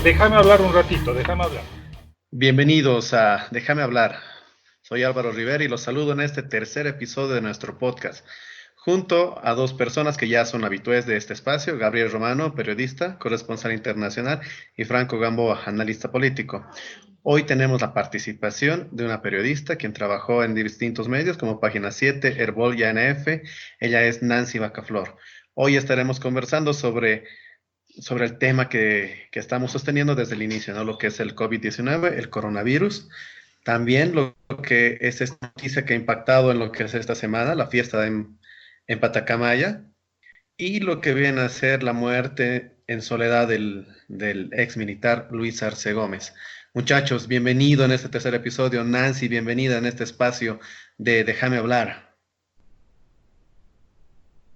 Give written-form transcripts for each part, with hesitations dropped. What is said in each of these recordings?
Déjame hablar un ratito, déjame hablar. Bienvenidos a Déjame hablar. Soy Álvaro Rivera y los saludo en este tercer episodio de nuestro podcast, junto a dos personas que ya son habitués de este espacio: Gabriel Romano, periodista, corresponsal internacional, y Franco Gamboa, analista político. Hoy tenemos la participación de una periodista quien trabajó en distintos medios como Página 7, Herbol y ANF. Ella es Nancy Bacaflor. Hoy estaremos conversando sobre el tema que estamos sosteniendo desde el inicio, ¿no? Lo que es el COVID-19, el coronavirus. También lo que es esta noticia que ha impactado en lo que es esta semana, la fiesta en Patacamaya, y lo que viene a ser la muerte en soledad del ex militar Luis Arce Gómez. Muchachos, bienvenido en este tercer episodio. Nancy, bienvenida en este espacio de Déjame hablar.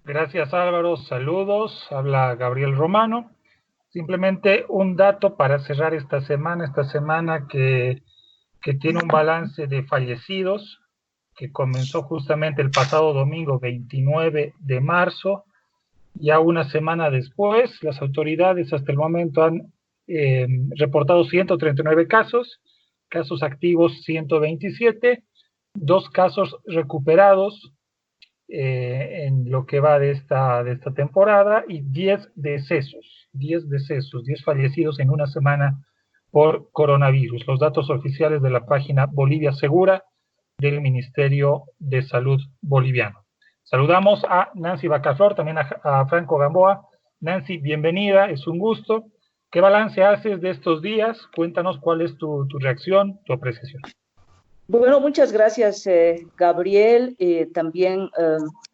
Gracias, Álvaro, saludos, habla Gabriel Romano. Simplemente un dato para cerrar esta semana que tiene un balance de fallecidos, que comenzó justamente el pasado domingo 29 de marzo. Ya una semana después, las autoridades hasta el momento han reportado 139 casos activos 127, 2 casos recuperados en lo que va de esta temporada, y 10 decesos, 10 fallecidos en una semana por coronavirus. Los datos oficiales de la página Bolivia Segura del Ministerio de Salud boliviano. Saludamos a Nancy Bacaflor, también a Franco Gamboa. Nancy, bienvenida, es un gusto. ¿Qué balance haces de estos días? Cuéntanos cuál es tu reacción, tu apreciación. Bueno, muchas gracias, Gabriel. También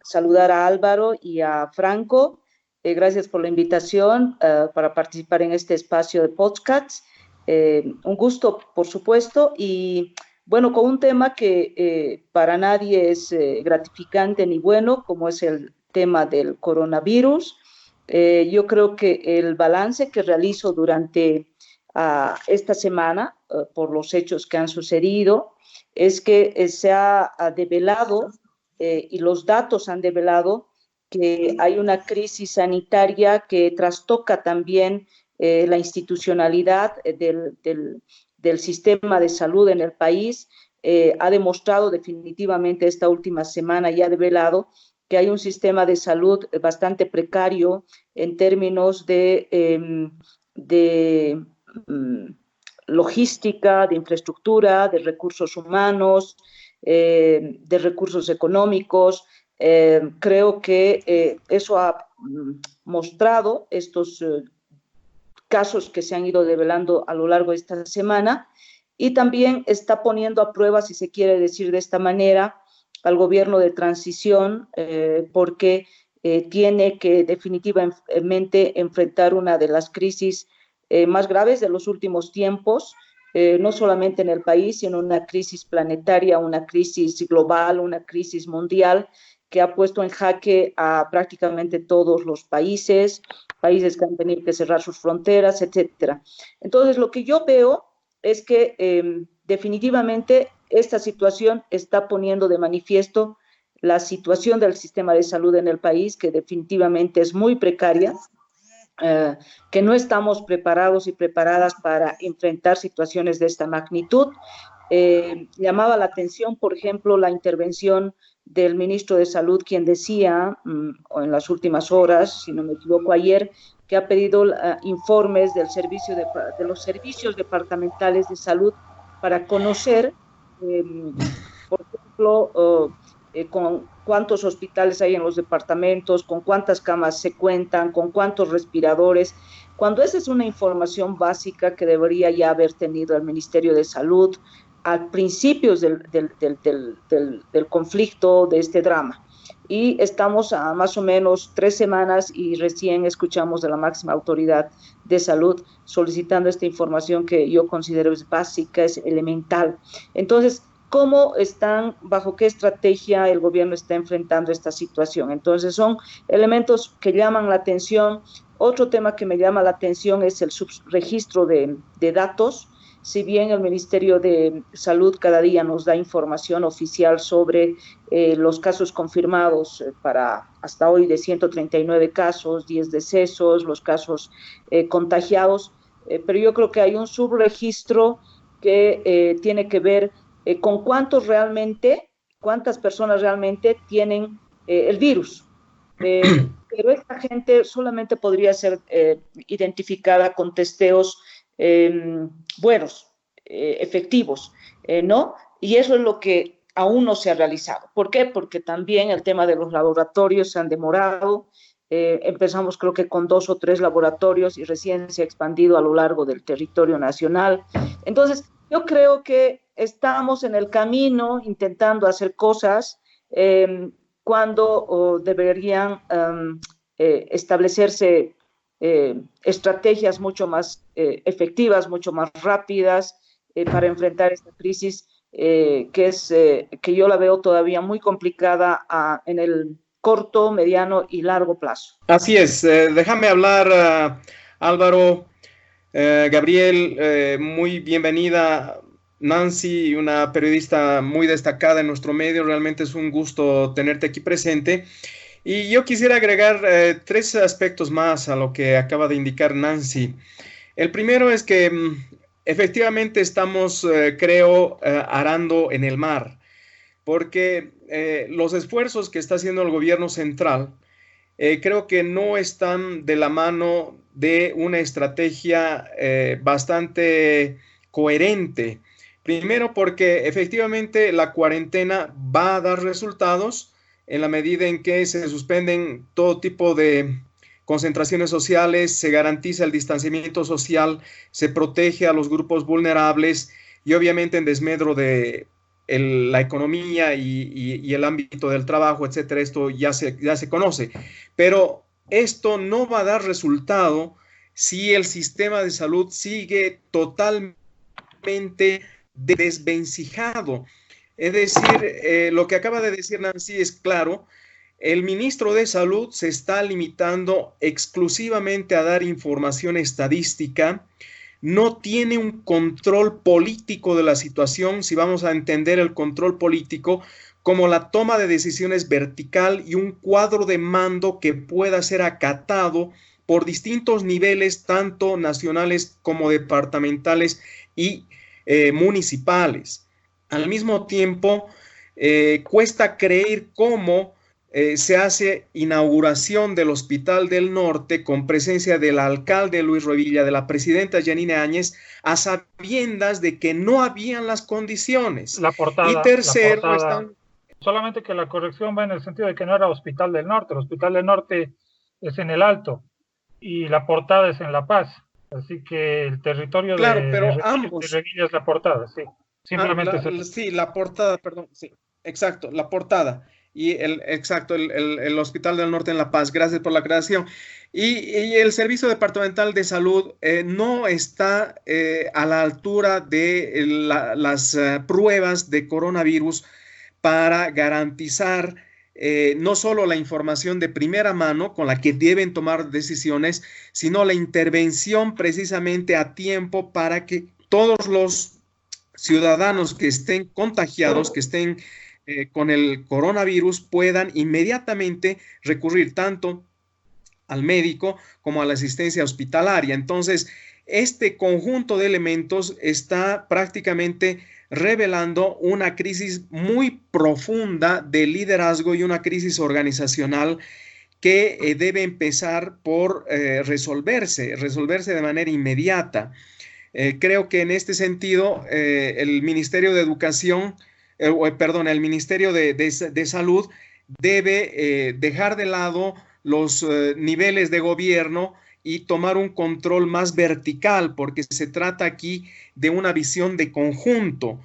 saludar a Álvaro y a Franco. Gracias por la invitación para participar en este espacio de podcast. Un gusto, por supuesto, y bueno, con un tema que para nadie es gratificante ni bueno, como es el tema del coronavirus. Yo creo que el balance que realizo durante esta semana, por los hechos que han sucedido, es que se ha develado y los datos han develado que hay una crisis sanitaria que trastoca también la institucionalidad del sistema de salud en el país. Ha demostrado definitivamente esta última semana y ha develado que hay un sistema de salud bastante precario en términos de logística, de infraestructura, de recursos humanos, de recursos económicos. Creo que eso ha mostrado estos casos que se han ido develando a lo largo de esta semana, y también está poniendo a prueba, si se quiere decir de esta manera, al gobierno de transición, porque tiene que definitivamente enfrentar una de las crisis más graves de los últimos tiempos, no solamente en el país, sino una crisis planetaria, una crisis global, una crisis mundial que ha puesto en jaque a prácticamente todos los países que han tenido que cerrar sus fronteras, etcétera. Entonces, lo que yo veo es que definitivamente esta situación está poniendo de manifiesto la situación del sistema de salud en el país, que definitivamente es muy precaria, que no estamos preparados y preparadas para enfrentar situaciones de esta magnitud. Llamaba la atención, por ejemplo, la intervención del ministro de Salud, quien decía, en las últimas horas, si no me equivoco ayer, que ha pedido informes de los servicios departamentales de salud para conocer, por ejemplo, con cuántos hospitales hay en los departamentos, con cuántas camas se cuentan, con cuántos respiradores, cuando esa es una información básica que debería ya haber tenido el Ministerio de Salud a principios del conflicto, de este drama. Y estamos a más o menos 3 semanas y recién escuchamos de la máxima autoridad de salud solicitando esta información que yo considero es básica, es elemental. Entonces, ¿cómo están, bajo qué estrategia el gobierno está enfrentando esta situación? Entonces, son elementos que llaman la atención. Otro tema que me llama la atención es el subregistro de datos. Si bien el Ministerio de Salud cada día nos da información oficial sobre los casos confirmados para hasta hoy de 139 casos, 10 decesos, los casos contagiados, pero yo creo que hay un subregistro que tiene que ver con cuántas personas realmente tienen el virus. Pero esta gente solamente podría ser identificada con testeos buenos, efectivos, ¿no? Y eso es lo que aún no se ha realizado. ¿Por qué? Porque también el tema de los laboratorios se han demorado. Empezamos creo que con 2 o 3 laboratorios y recién se ha expandido a lo largo del territorio nacional. Entonces, yo creo que estamos en el camino intentando hacer cosas cuando deberían establecerse estrategias mucho más efectivas, mucho más rápidas para enfrentar esta crisis que yo la veo todavía muy complicada en el corto, mediano y largo plazo. Así es, déjame hablar, Álvaro, Gabriel, muy bienvenida. Nancy, una periodista muy destacada en nuestro medio, realmente es un gusto tenerte aquí presente. Y yo quisiera agregar 3 aspectos más a lo que acaba de indicar Nancy. El primero es que efectivamente estamos, creo, arando en el mar, porque los esfuerzos que está haciendo el gobierno central creo que no están de la mano de una estrategia bastante coherente. Primero porque efectivamente la cuarentena va a dar resultados en la medida en que se suspenden todo tipo de concentraciones sociales, se garantiza el distanciamiento social, se protege a los grupos vulnerables y obviamente en desmedro de la economía y el ámbito del trabajo, etcétera. Esto ya se conoce, pero esto no va a dar resultado si el sistema de salud sigue totalmente desvencijado. Es decir, lo que acaba de decir Nancy es claro. El ministro de Salud se está limitando exclusivamente a dar información estadística, no tiene un control político de la situación, si vamos a entender el control político como la toma de decisiones vertical y un cuadro de mando que pueda ser acatado por distintos niveles, tanto nacionales como departamentales y municipales. Al mismo tiempo, cuesta creer cómo se hace inauguración del Hospital del Norte con presencia del alcalde Luis Revilla, de la presidenta Yanine Áñez, a sabiendas de que no habían las condiciones. La portada, y tercero, solamente que la corrección va en el sentido de que no era Hospital del Norte, el Hospital del Norte es en el Alto y la portada es en La Paz. Así que el territorio pero de ambos. Revilla es la portada, sí. Simplemente sí, la portada, perdón, sí, exacto, la portada. Y el Hospital del Norte en La Paz, gracias por la aclaración. Y el Servicio Departamental de Salud no está a la altura de las pruebas de coronavirus para garantizar no solo la información de primera mano con la que deben tomar decisiones, sino la intervención precisamente a tiempo para que todos los ciudadanos que estén contagiados, que estén con el coronavirus, puedan inmediatamente recurrir tanto al médico como a la asistencia hospitalaria. Entonces, este conjunto de elementos está prácticamente revelando una crisis muy profunda de liderazgo y una crisis organizacional que debe empezar por resolverse de manera inmediata. Creo que en este sentido el Ministerio de Educación, el Ministerio de Salud debe dejar de lado los niveles de gobierno y tomar un control más vertical, porque se trata aquí de una visión de conjunto.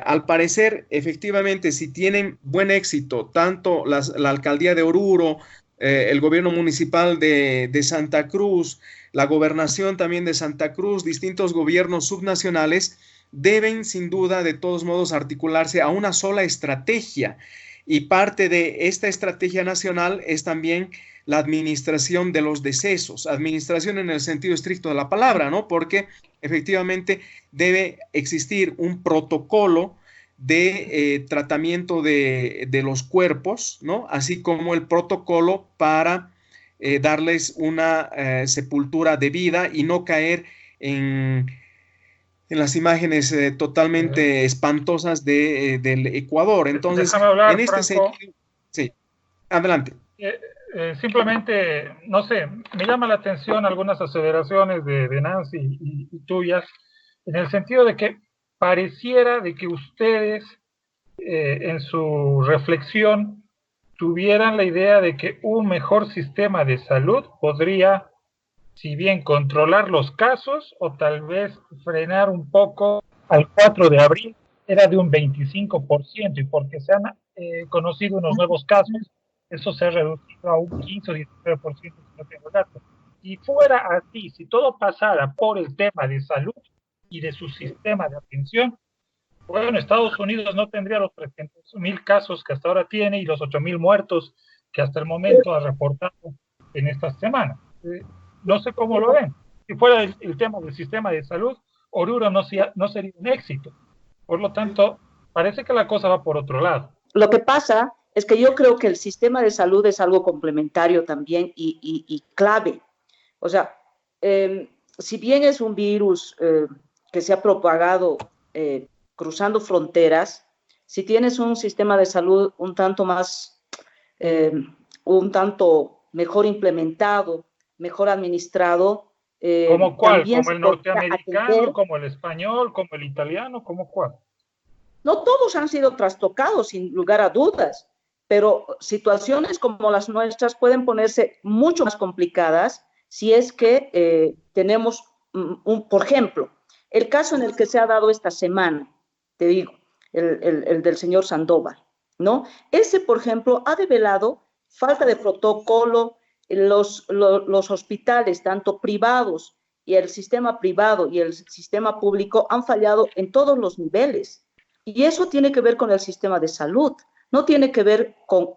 Al parecer, efectivamente, si tienen buen éxito, tanto la alcaldía de Oruro, el gobierno municipal de Santa Cruz, la gobernación también de Santa Cruz, distintos gobiernos subnacionales, deben sin duda de todos modos articularse a una sola estrategia. Y parte de esta estrategia nacional es también la administración de los decesos, administración en el sentido estricto de la palabra, ¿no? Porque efectivamente debe existir un protocolo de tratamiento de los cuerpos, ¿no? Así como el protocolo para darles una sepultura debida y no caer en las imágenes totalmente espantosas del Ecuador. Entonces, déjame hablar, en este Franco. sentido, sí, adelante. Simplemente, no sé, me llama la atención algunas aseveraciones de Nancy y tuyas, en el sentido de que pareciera de que ustedes en su reflexión tuvieran la idea de que un mejor sistema de salud podría, si bien controlar los casos o tal vez frenar un poco. Al 4 de abril era de un 25% y porque se han conocido unos nuevos casos, eso se ha reducido a un 15 o 19%, si no tengo datos. Si fuera así, si todo pasara por el tema de salud y de su sistema de atención, bueno, Estados Unidos no tendría los 300.000 casos que hasta ahora tiene y los 8.000 muertos que hasta el momento ha reportado en esta semana. No sé cómo lo ven. Si fuera el tema del sistema de salud, Oruro no sería un éxito. Por lo tanto, parece que la cosa va por otro lado. Lo que pasa es que yo creo que el sistema de salud es algo complementario también y clave. O sea, si bien es un virus que se ha propagado cruzando fronteras, si tienes un sistema de salud un tanto más, un tanto mejor implementado, mejor administrado, ¿Como cuál? también ¿Como se el podría norteamericano, atender. como el español, como el italiano, como cuál? No todos han sido trastocados, sin lugar a dudas, pero situaciones como las nuestras pueden ponerse mucho más complicadas si es que tenemos, por ejemplo, el caso en el que se ha dado esta semana, te digo, el del señor Sandoval, ¿no? Ese, por ejemplo, ha develado falta de protocolo. Los hospitales, tanto privados y el sistema privado y el sistema público, han fallado en todos los niveles. Y eso tiene que ver con el sistema de salud, no tiene que ver con,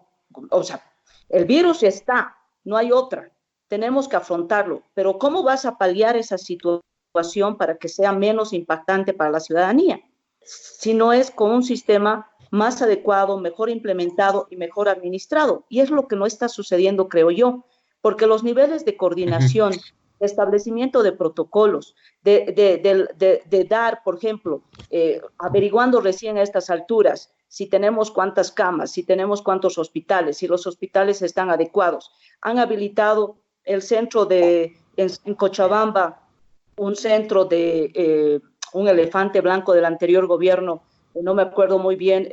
o sea, el virus está, no hay otra, tenemos que afrontarlo, pero ¿cómo vas a paliar esa situación para que sea menos impactante para la ciudadanía? Si no es con un sistema más adecuado, mejor implementado y mejor administrado. Y es lo que no está sucediendo, creo yo, porque los niveles de coordinación, de establecimiento de protocolos, de dar, por ejemplo, averiguando recién a estas alturas si tenemos cuántas camas, si tenemos cuántos hospitales, si los hospitales están adecuados. Han habilitado el centro en Cochabamba, un centro un elefante blanco del anterior gobierno, no me acuerdo muy bien,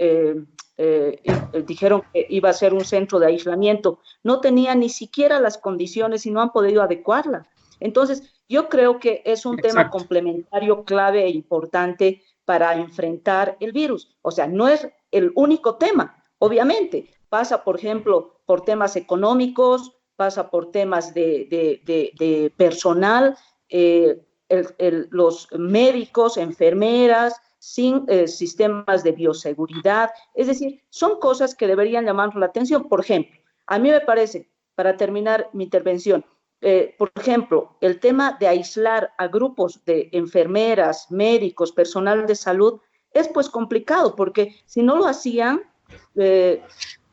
dijeron que iba a ser un centro de aislamiento, no tenía ni siquiera las condiciones y no han podido adecuarla. Entonces, yo creo que es un tema complementario, clave e importante para enfrentar el virus. O sea, no es el único tema, obviamente. Pasa, por ejemplo, por temas económicos, pasa por temas de personal, los médicos, enfermeras, sin sistemas de bioseguridad. Es decir, son cosas que deberían llamar la atención. Por ejemplo, a mí me parece, para terminar mi intervención, por ejemplo, el tema de aislar a grupos de enfermeras, médicos, personal de salud, es pues complicado, porque si no lo hacían,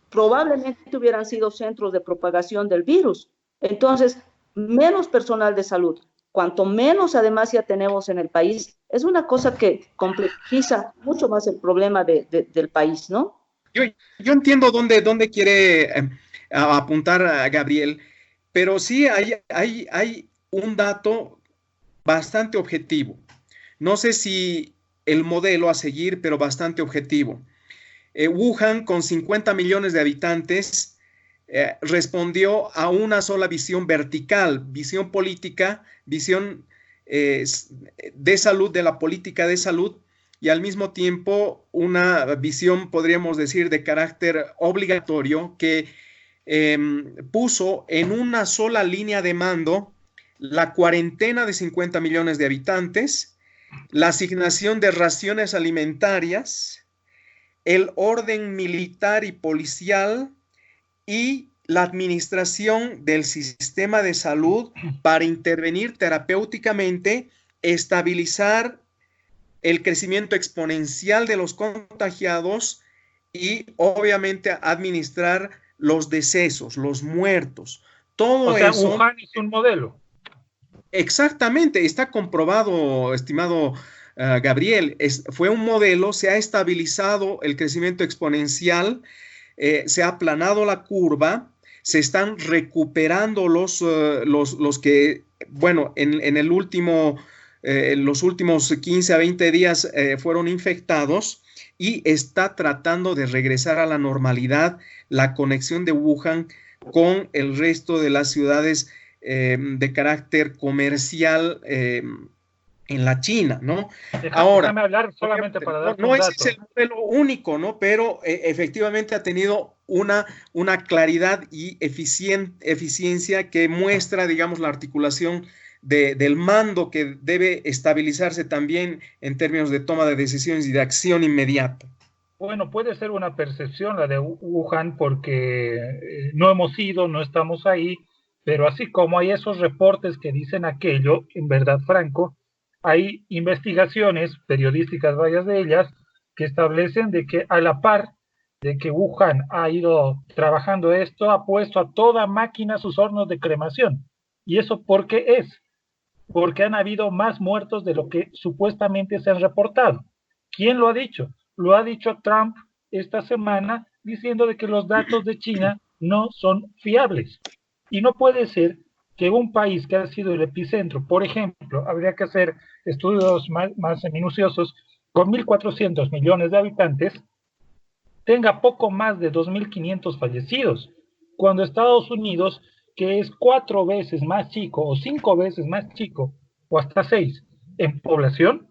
probablemente hubieran sido centros de propagación del virus. Entonces, menos personal de salud, cuanto menos además ya tenemos en el país, es una cosa que complejiza mucho más el problema del país, ¿no? Yo entiendo dónde quiere apuntar a Gabriel, pero sí hay un dato bastante objetivo. No sé si el modelo a seguir, pero bastante objetivo. Wuhan, con 50 millones de habitantes, respondió a una sola visión vertical, visión política, visión de salud, de la política de salud, y al mismo tiempo una visión, podríamos decir, de carácter obligatorio que puso en una sola línea de mando la cuarentena de 50 millones de habitantes, la asignación de raciones alimentarias, el orden militar y policial y la administración del sistema de salud para intervenir terapéuticamente, estabilizar el crecimiento exponencial de los contagiados y obviamente administrar los decesos, los muertos. Todo o sea, eso. Wuhan es un modelo. Exactamente, está comprobado, estimado Gabriel. Fue un modelo, se ha estabilizado el crecimiento exponencial, se ha aplanado la curva, se están recuperando los que, bueno, en el último, los últimos 15 a 20 días fueron infectados, y está tratando de regresar a la normalidad la conexión de Wuhan con el resto de las ciudades de carácter comercial en la China, ¿no? Ahora, déjame hablar solamente para darte no un ese dato. es el modelo único, ¿no? Pero efectivamente ha tenido una claridad y eficiencia que muestra, digamos, la articulación del mando, que debe estabilizarse también en términos de toma de decisiones y de acción inmediata. Bueno, puede ser una percepción la de Wuhan porque no hemos ido, no estamos ahí, pero así como hay esos reportes que dicen aquello, en verdad, Franco, hay investigaciones periodísticas, varias de ellas, que establecen de que a la par de que Wuhan ha ido trabajando esto, ha puesto a toda máquina sus hornos de cremación. ¿Y eso por qué es? Porque han habido más muertos de lo que supuestamente se han reportado. ¿Quién lo ha dicho? Lo ha dicho Trump esta semana, diciendo de que los datos de China no son fiables. Y no puede ser que un país que ha sido el epicentro, por ejemplo, habría que hacer estudios más minuciosos, con 1.400 millones de habitantes, tenga poco más de 2.500 fallecidos, cuando Estados Unidos, que es 4 veces más chico o 5 veces más chico, o hasta 6 en población,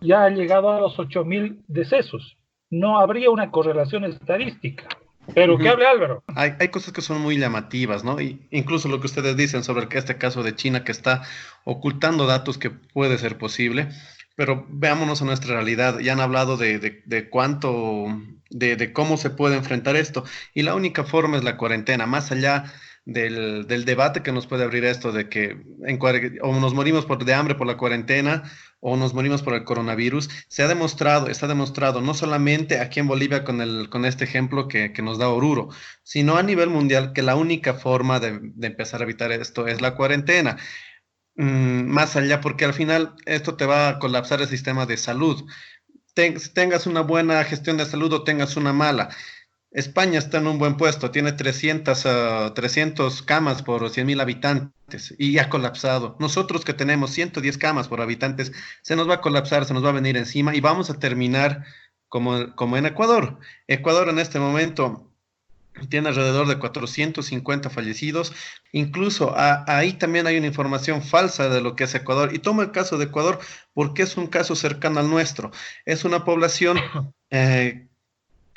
ya ha llegado a los 8.000 decesos. No habría una correlación estadística. Pero ¿qué hable Álvaro? Hay cosas que son muy llamativas, ¿no? Y incluso lo que ustedes dicen sobre este caso de China, que está ocultando datos, que puede ser posible, pero veámonos a nuestra realidad. Ya han hablado de cuánto, de cómo se puede enfrentar esto, y la única forma es la cuarentena, más allá del debate que nos puede abrir esto de que o nos morimos de hambre por la cuarentena, o nos morimos por el coronavirus. Está demostrado no solamente aquí en Bolivia con este ejemplo que nos da Oruro, sino a nivel mundial, que la única forma de empezar a evitar esto es la cuarentena. Más allá, porque al final esto te va a colapsar el sistema de salud. Tengas una buena gestión de salud o tengas una mala. España está en un buen puesto, tiene 300 camas por 100.000 habitantes y ha colapsado. Nosotros, que tenemos 110 camas por habitantes, se nos va a colapsar, se nos va a venir encima, y vamos a terminar como en Ecuador. Ecuador en este momento tiene alrededor de 450 fallecidos. Incluso ahí también hay una información falsa de lo que es Ecuador. Y tomo el caso de Ecuador porque es un caso cercano al nuestro. Es una población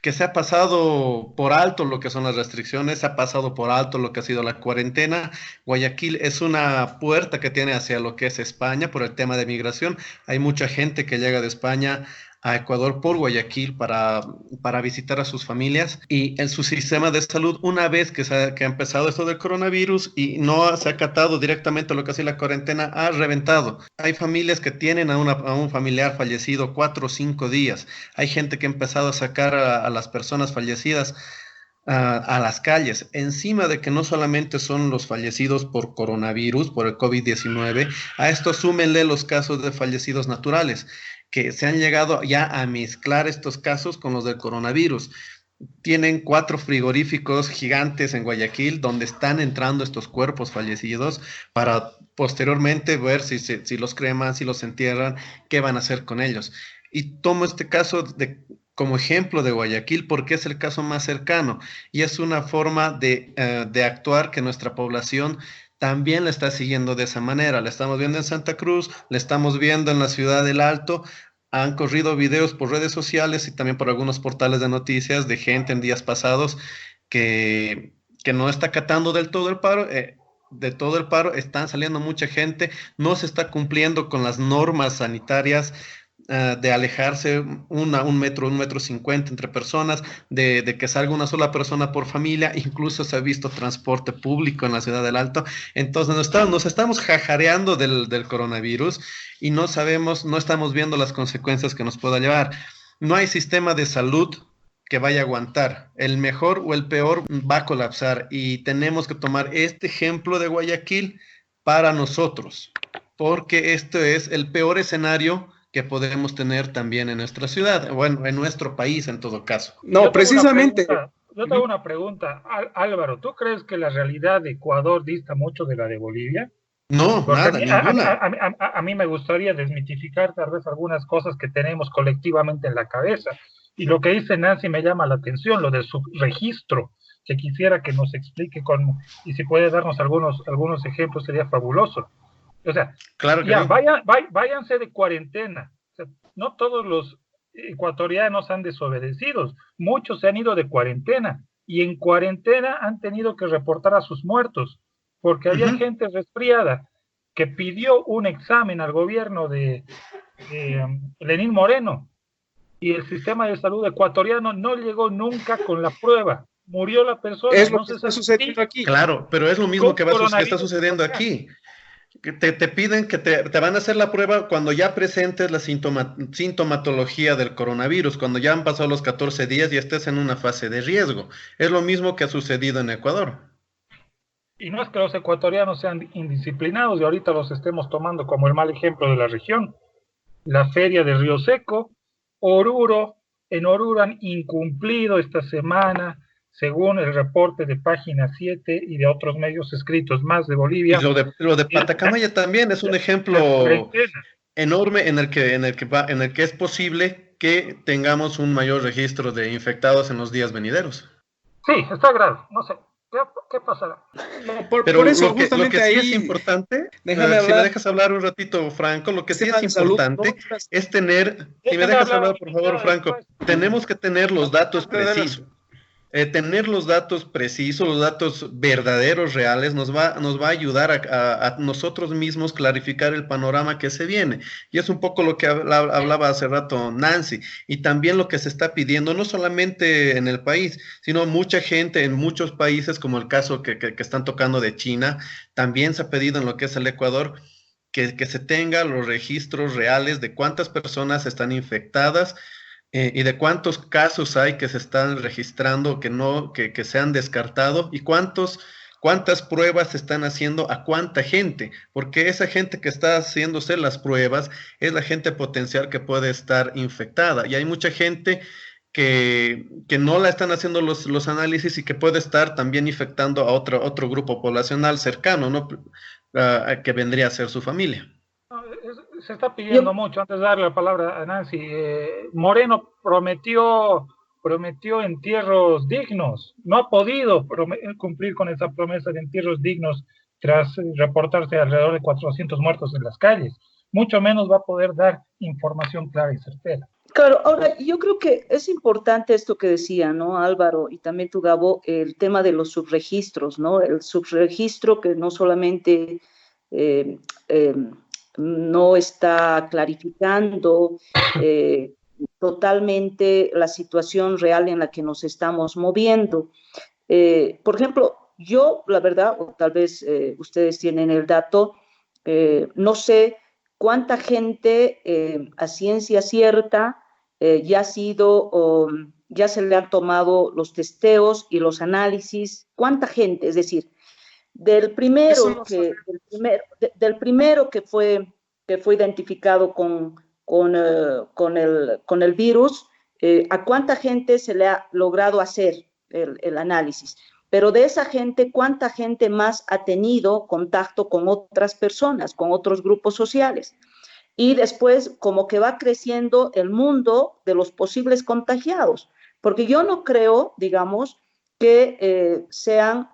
que se ha pasado por alto lo que son las restricciones, se ha pasado por alto lo que ha sido la cuarentena. Guayaquil es una puerta que tiene hacia lo que es España por el tema de migración. Hay mucha gente que llega de España a Ecuador por Guayaquil para visitar a sus familias, y en su sistema de salud, una vez que ha empezado esto del coronavirus y no se ha acatado directamente lo que ha sido la cuarentena, ha reventado. Hay familias que tienen a un familiar fallecido 4 o 5 días. Hay gente que ha empezado a sacar a las personas fallecidas a las calles, encima de que no solamente son los fallecidos por coronavirus, por el COVID-19, a esto súmenle los casos de fallecidos naturales, que se han llegado ya a mezclar estos casos con los del coronavirus. Tienen 4 frigoríficos gigantes en Guayaquil donde están entrando estos cuerpos fallecidos para posteriormente ver si los creman, si los entierran, qué van a hacer con ellos. Y tomo este caso como ejemplo de Guayaquil porque es el caso más cercano, y es una forma de actuar que nuestra población también la está siguiendo de esa manera. La estamos viendo en Santa Cruz, la estamos viendo en la ciudad del Alto. Han corrido videos por redes sociales y también por algunos portales de noticias de gente en días pasados que no está acatando del todo el paro. De todo el paro están saliendo mucha gente, no se está cumpliendo con las normas sanitarias, de alejarse un metro 50 entre personas, de que salga una sola persona por familia. Incluso se ha visto transporte público en la ciudad del Alto. Entonces nos estamos jajareando del coronavirus y no estamos viendo las consecuencias que nos pueda llevar. No hay sistema de salud que vaya a aguantar. El mejor o el peor va a colapsar, y tenemos que tomar este ejemplo de Guayaquil para nosotros, porque esto es el peor escenario que podemos tener también en nuestra ciudad, bueno, en nuestro país en todo caso. No, precisamente. Yo te hago una pregunta, Álvaro, ¿tú crees que la realidad de Ecuador dista mucho de la de Bolivia? No, Porque nada, ninguna. a mí me gustaría desmitificar tal vez algunas cosas que tenemos colectivamente en la cabeza. Y lo que dice Nancy me llama la atención, lo del subregistro, que quisiera que nos explique y si puede darnos algunos ejemplos sería fabuloso. O sea, claro que ya, no. váyanse de cuarentena. O sea, no todos los ecuatorianos han desobedecido, muchos se han ido de cuarentena y en cuarentena han tenido que reportar a sus muertos, porque había gente resfriada que pidió un examen al gobierno de Lenín Moreno y el sistema de salud ecuatoriano no llegó nunca con la prueba. Murió la persona. Es lo que está sucediendo aquí. Claro, pero es lo mismo que está sucediendo aquí. Que te piden que te van a hacer la prueba cuando ya presentes la sintomatología del coronavirus, cuando ya han pasado los 14 días y estés en una fase de riesgo. Es lo mismo que ha sucedido en Ecuador. Y no es que los ecuatorianos sean indisciplinados y ahorita los estemos tomando como el mal ejemplo de la región. La feria de Río Seco, en Oruro han incumplido esta semana, según el reporte de Página 7 y de otros medios escritos más de Bolivia. Y lo de Patacamaya también es un ejemplo enorme en el que es posible que tengamos un mayor registro de infectados en los días venideros. Sí, está grave, no sé. ¿Qué pasará? No, por eso, lo que sí es importante, si me dejas hablar un ratito, Franco, lo que sí es importante es tener, si me dejas hablar, por favor, Franco, tenemos que tener los datos precisos. Tener los datos precisos, los datos verdaderos, reales, nos va a ayudar a nosotros mismos clarificar el panorama que se viene. Y es un poco lo que hablaba hace rato Nancy, y también lo que se está pidiendo, no solamente en el país, sino mucha gente en muchos países, como el caso que están tocando de China, también se ha pedido en lo que es el Ecuador, que se tenga los registros reales de cuántas personas están infectadas, y de cuántos casos hay que se están registrando, que se han descartado, y cuántas pruebas se están haciendo a cuánta gente, porque esa gente que está haciéndose las pruebas es la gente potencial que puede estar infectada, y hay mucha gente que no la están haciendo los análisis y que puede estar también infectando a otro grupo poblacional cercano, ¿no? Que vendría a ser su familia. Se está pidiendo mucho, antes de darle la palabra a Nancy, Moreno prometió entierros dignos, no ha podido cumplir con esa promesa de entierros dignos tras reportarse alrededor de 400 muertos en las calles, mucho menos va a poder dar información clara y certera. Claro, ahora yo creo que es importante esto que decía, ¿no, Álvaro? Y también tú, Gabo, el tema de los subregistros, ¿no? El subregistro que no solamente no está clarificando totalmente la situación real en la que nos estamos moviendo. Por ejemplo, yo, la verdad, o tal vez ustedes tienen el dato, no sé cuánta gente a ciencia cierta ya se le han tomado los testeos y los análisis, cuánta gente, es decir, del primero que fue identificado con el virus, a cuánta gente se le ha logrado hacer el análisis. Pero de esa gente, ¿cuánta gente más ha tenido contacto con otras personas, con otros grupos sociales? Y después, como que va creciendo el mundo de los posibles contagiados. Porque yo no creo, digamos, que sean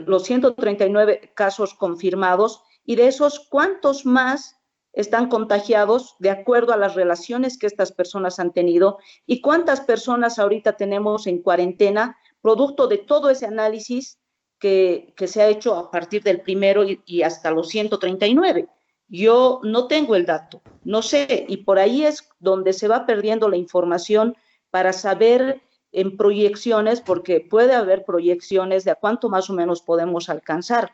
los 139 casos confirmados y de esos, ¿cuántos más están contagiados de acuerdo a las relaciones que estas personas han tenido y cuántas personas ahorita tenemos en cuarentena producto de todo ese análisis que se ha hecho a partir del primero y hasta los 139? Yo no tengo el dato, no sé, y por ahí es donde se va perdiendo la información para saber en proyecciones, porque puede haber proyecciones de a cuánto más o menos podemos alcanzar.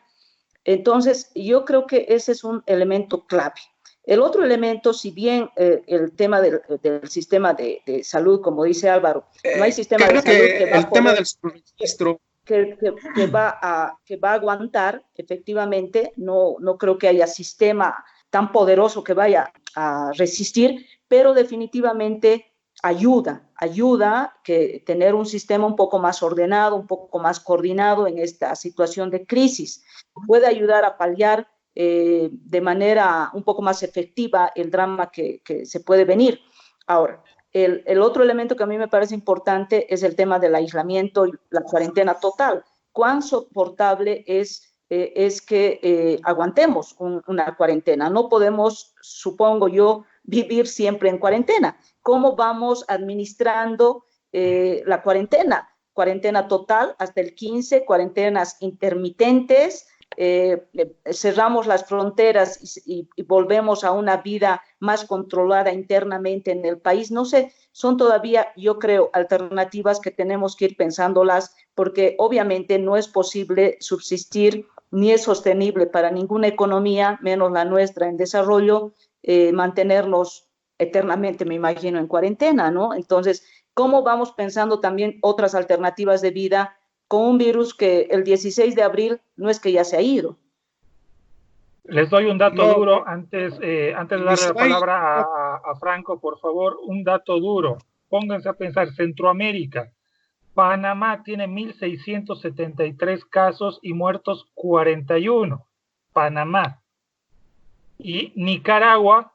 Entonces, yo creo que ese es un elemento clave. El otro elemento, si bien el tema del sistema de salud, como dice Álvaro, no hay sistema de salud que va a poder... El tema del registro que va a aguantar, efectivamente. No creo que haya sistema tan poderoso que vaya a resistir, pero definitivamente ayuda que tener un sistema un poco más ordenado, un poco más coordinado en esta situación de crisis. Puede ayudar a paliar de manera un poco más efectiva el drama que se puede venir. Ahora, el otro elemento que a mí me parece importante es el tema del aislamiento y la cuarentena total. ¿Cuán soportable es que aguantemos una cuarentena? No podemos, supongo yo, vivir siempre en cuarentena. ¿Cómo vamos administrando la cuarentena? Cuarentena total hasta el 15, cuarentenas intermitentes, cerramos las fronteras y volvemos a una vida más controlada internamente en el país. No sé, son todavía, yo creo, alternativas que tenemos que ir pensándolas, porque obviamente no es posible subsistir ni es sostenible para ninguna economía, menos la nuestra en desarrollo, mantenernos eternamente, me imagino, en cuarentena, ¿no? Entonces, ¿cómo vamos pensando también otras alternativas de vida con un virus que el 16 de abril no es que ya se ha ido? Les doy un dato duro antes de darle la palabra a Franco, por favor, un dato duro. Pónganse a pensar, Centroamérica, Panamá tiene 1.673 casos y muertos 41. Panamá. Y Nicaragua,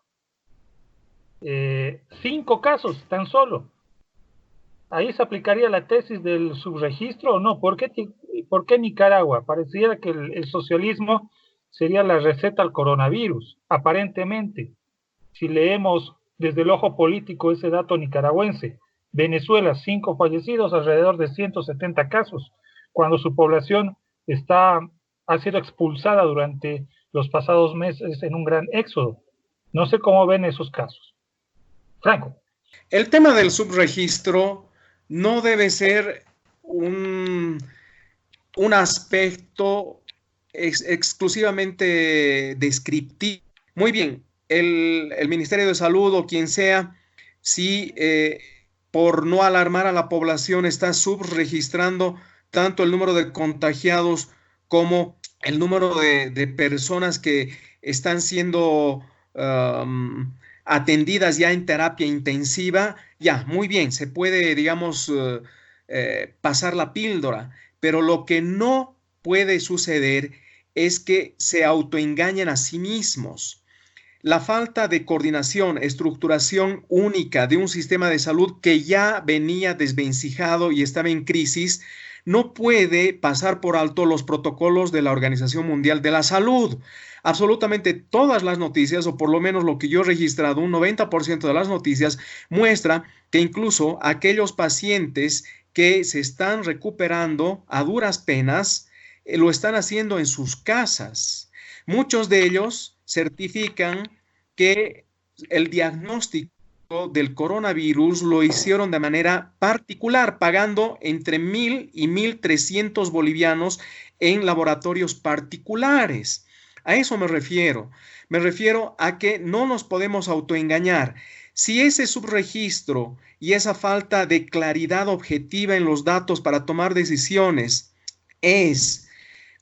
5 casos tan solo. ¿Ahí se aplicaría la tesis del subregistro o no? ¿Por qué Nicaragua? Pareciera que el socialismo sería la receta al coronavirus, aparentemente. Si leemos desde el ojo político ese dato nicaragüense. Venezuela, 5 fallecidos, alrededor de 170 casos, cuando su población ha sido expulsada durante los pasados meses en un gran éxodo. No sé cómo ven esos casos. Franco. El tema del subregistro no debe ser un aspecto exclusivamente descriptivo. Muy bien, el Ministerio de Salud o quien sea, si por no alarmar a la población está subregistrando tanto el número de contagiados como el número de personas que están siendo atendidas ya en terapia intensiva, ya, muy bien, se puede, digamos, pasar la píldora, pero lo que no puede suceder es que se autoengañen a sí mismos. La falta de coordinación, estructuración única de un sistema de salud que ya venía desvencijado y estaba en crisis, no puede pasar por alto los protocolos de la Organización Mundial de la Salud. Absolutamente todas las noticias, o por lo menos lo que yo he registrado, un 90% de las noticias muestra que incluso aquellos pacientes que se están recuperando a duras penas, lo están haciendo en sus casas. Muchos de ellos certifican que el diagnóstico del coronavirus lo hicieron de manera particular, pagando entre 1.000 y 1.300 bolivianos en laboratorios particulares. A eso me refiero. Me refiero a que no nos podemos autoengañar. Si ese subregistro y esa falta de claridad objetiva en los datos para tomar decisiones es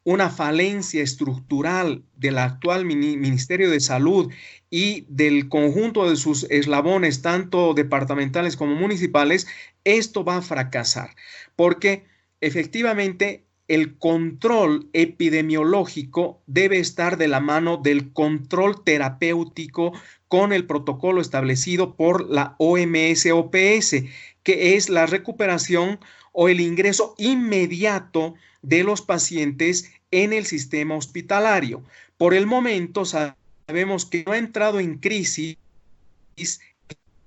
una falencia estructural del actual Ministerio de Salud y del conjunto de sus eslabones, tanto departamentales como municipales, esto va a fracasar, porque efectivamente el control epidemiológico debe estar de la mano del control terapéutico con el protocolo establecido por la OMS-OPS, que es la recuperación o el ingreso inmediato de los pacientes en el sistema hospitalario. Por el momento sabemos que no ha entrado en crisis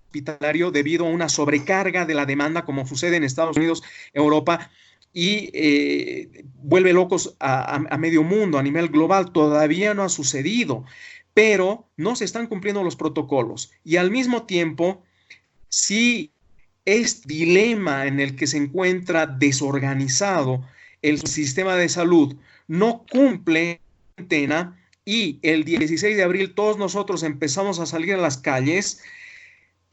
hospitalario debido a una sobrecarga de la demanda, como sucede en Estados Unidos, Europa, y vuelve locos a medio mundo, a nivel global. Todavía no ha sucedido, pero no se están cumpliendo los protocolos. Y al mismo tiempo, si es dilema en el que se encuentra desorganizado el sistema de salud, no cumple la cuarentena y el 16 de abril todos nosotros empezamos a salir a las calles,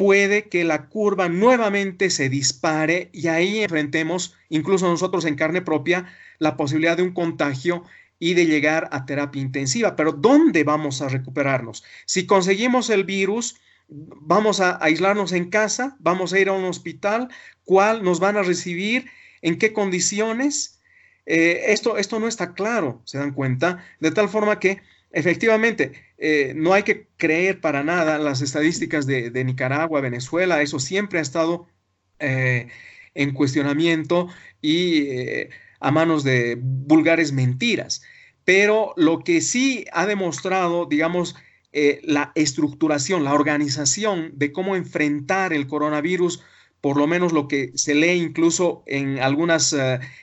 puede que la curva nuevamente se dispare y ahí enfrentemos, incluso nosotros en carne propia, la posibilidad de un contagio y de llegar a terapia intensiva. Pero ¿dónde vamos a recuperarnos? Si conseguimos el virus, vamos a aislarnos en casa, vamos a ir a un hospital, ¿cuál nos van a recibir? ¿En qué condiciones? Esto no está claro, ¿se dan cuenta? De tal forma que efectivamente no hay que creer para nada las estadísticas de Nicaragua, Venezuela, eso siempre ha estado en cuestionamiento y a manos de vulgares mentiras. Pero lo que sí ha demostrado, digamos, la estructuración, la organización de cómo enfrentar el coronavirus, por lo menos lo que se lee incluso en algunas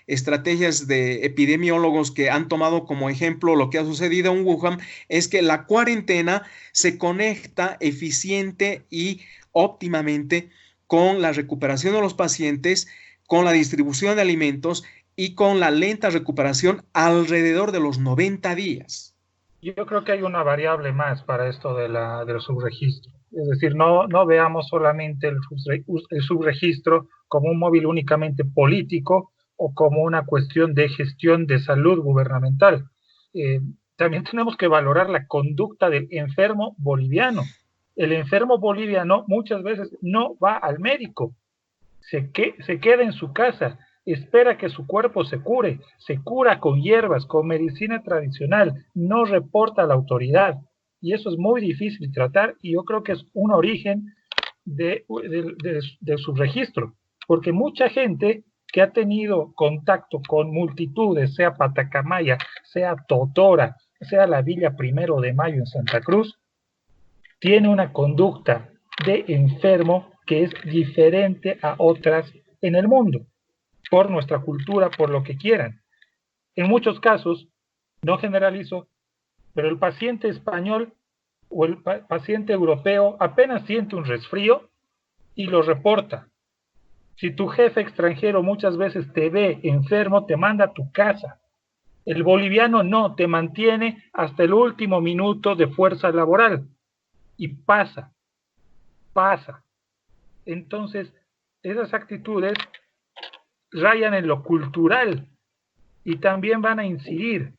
estrategias de epidemiólogos que han tomado como ejemplo lo que ha sucedido en Wuhan, es que la cuarentena se conecta eficiente y óptimamente con la recuperación de los pacientes, con la distribución de alimentos y con la lenta recuperación alrededor de los 90 días. Yo creo que hay una variable más para esto del subregistro. Es decir, no veamos solamente el subregistro como un móvil únicamente político o como una cuestión de gestión de salud gubernamental. También tenemos que valorar la conducta del enfermo boliviano. El enfermo boliviano muchas veces no va al médico, se queda en su casa, espera que su cuerpo se cura con hierbas, con medicina tradicional, no reporta a la autoridad. Y eso es muy difícil tratar y yo creo que es un origen de su registro, porque mucha gente que ha tenido contacto con multitudes, sea Patacamaya, sea Totora, sea la Villa 1 de Mayo en Santa Cruz, tiene una conducta de enfermo que es diferente a otras en el mundo, por nuestra cultura, por lo que quieran. En muchos casos, no generalizo, pero el paciente español o el paciente europeo apenas siente un resfrío y lo reporta. Si tu jefe extranjero muchas veces te ve enfermo, te manda a tu casa. El boliviano no, te mantiene hasta el último minuto de fuerza laboral. Y pasa. Entonces, esas actitudes rayan en lo cultural y también van a incidir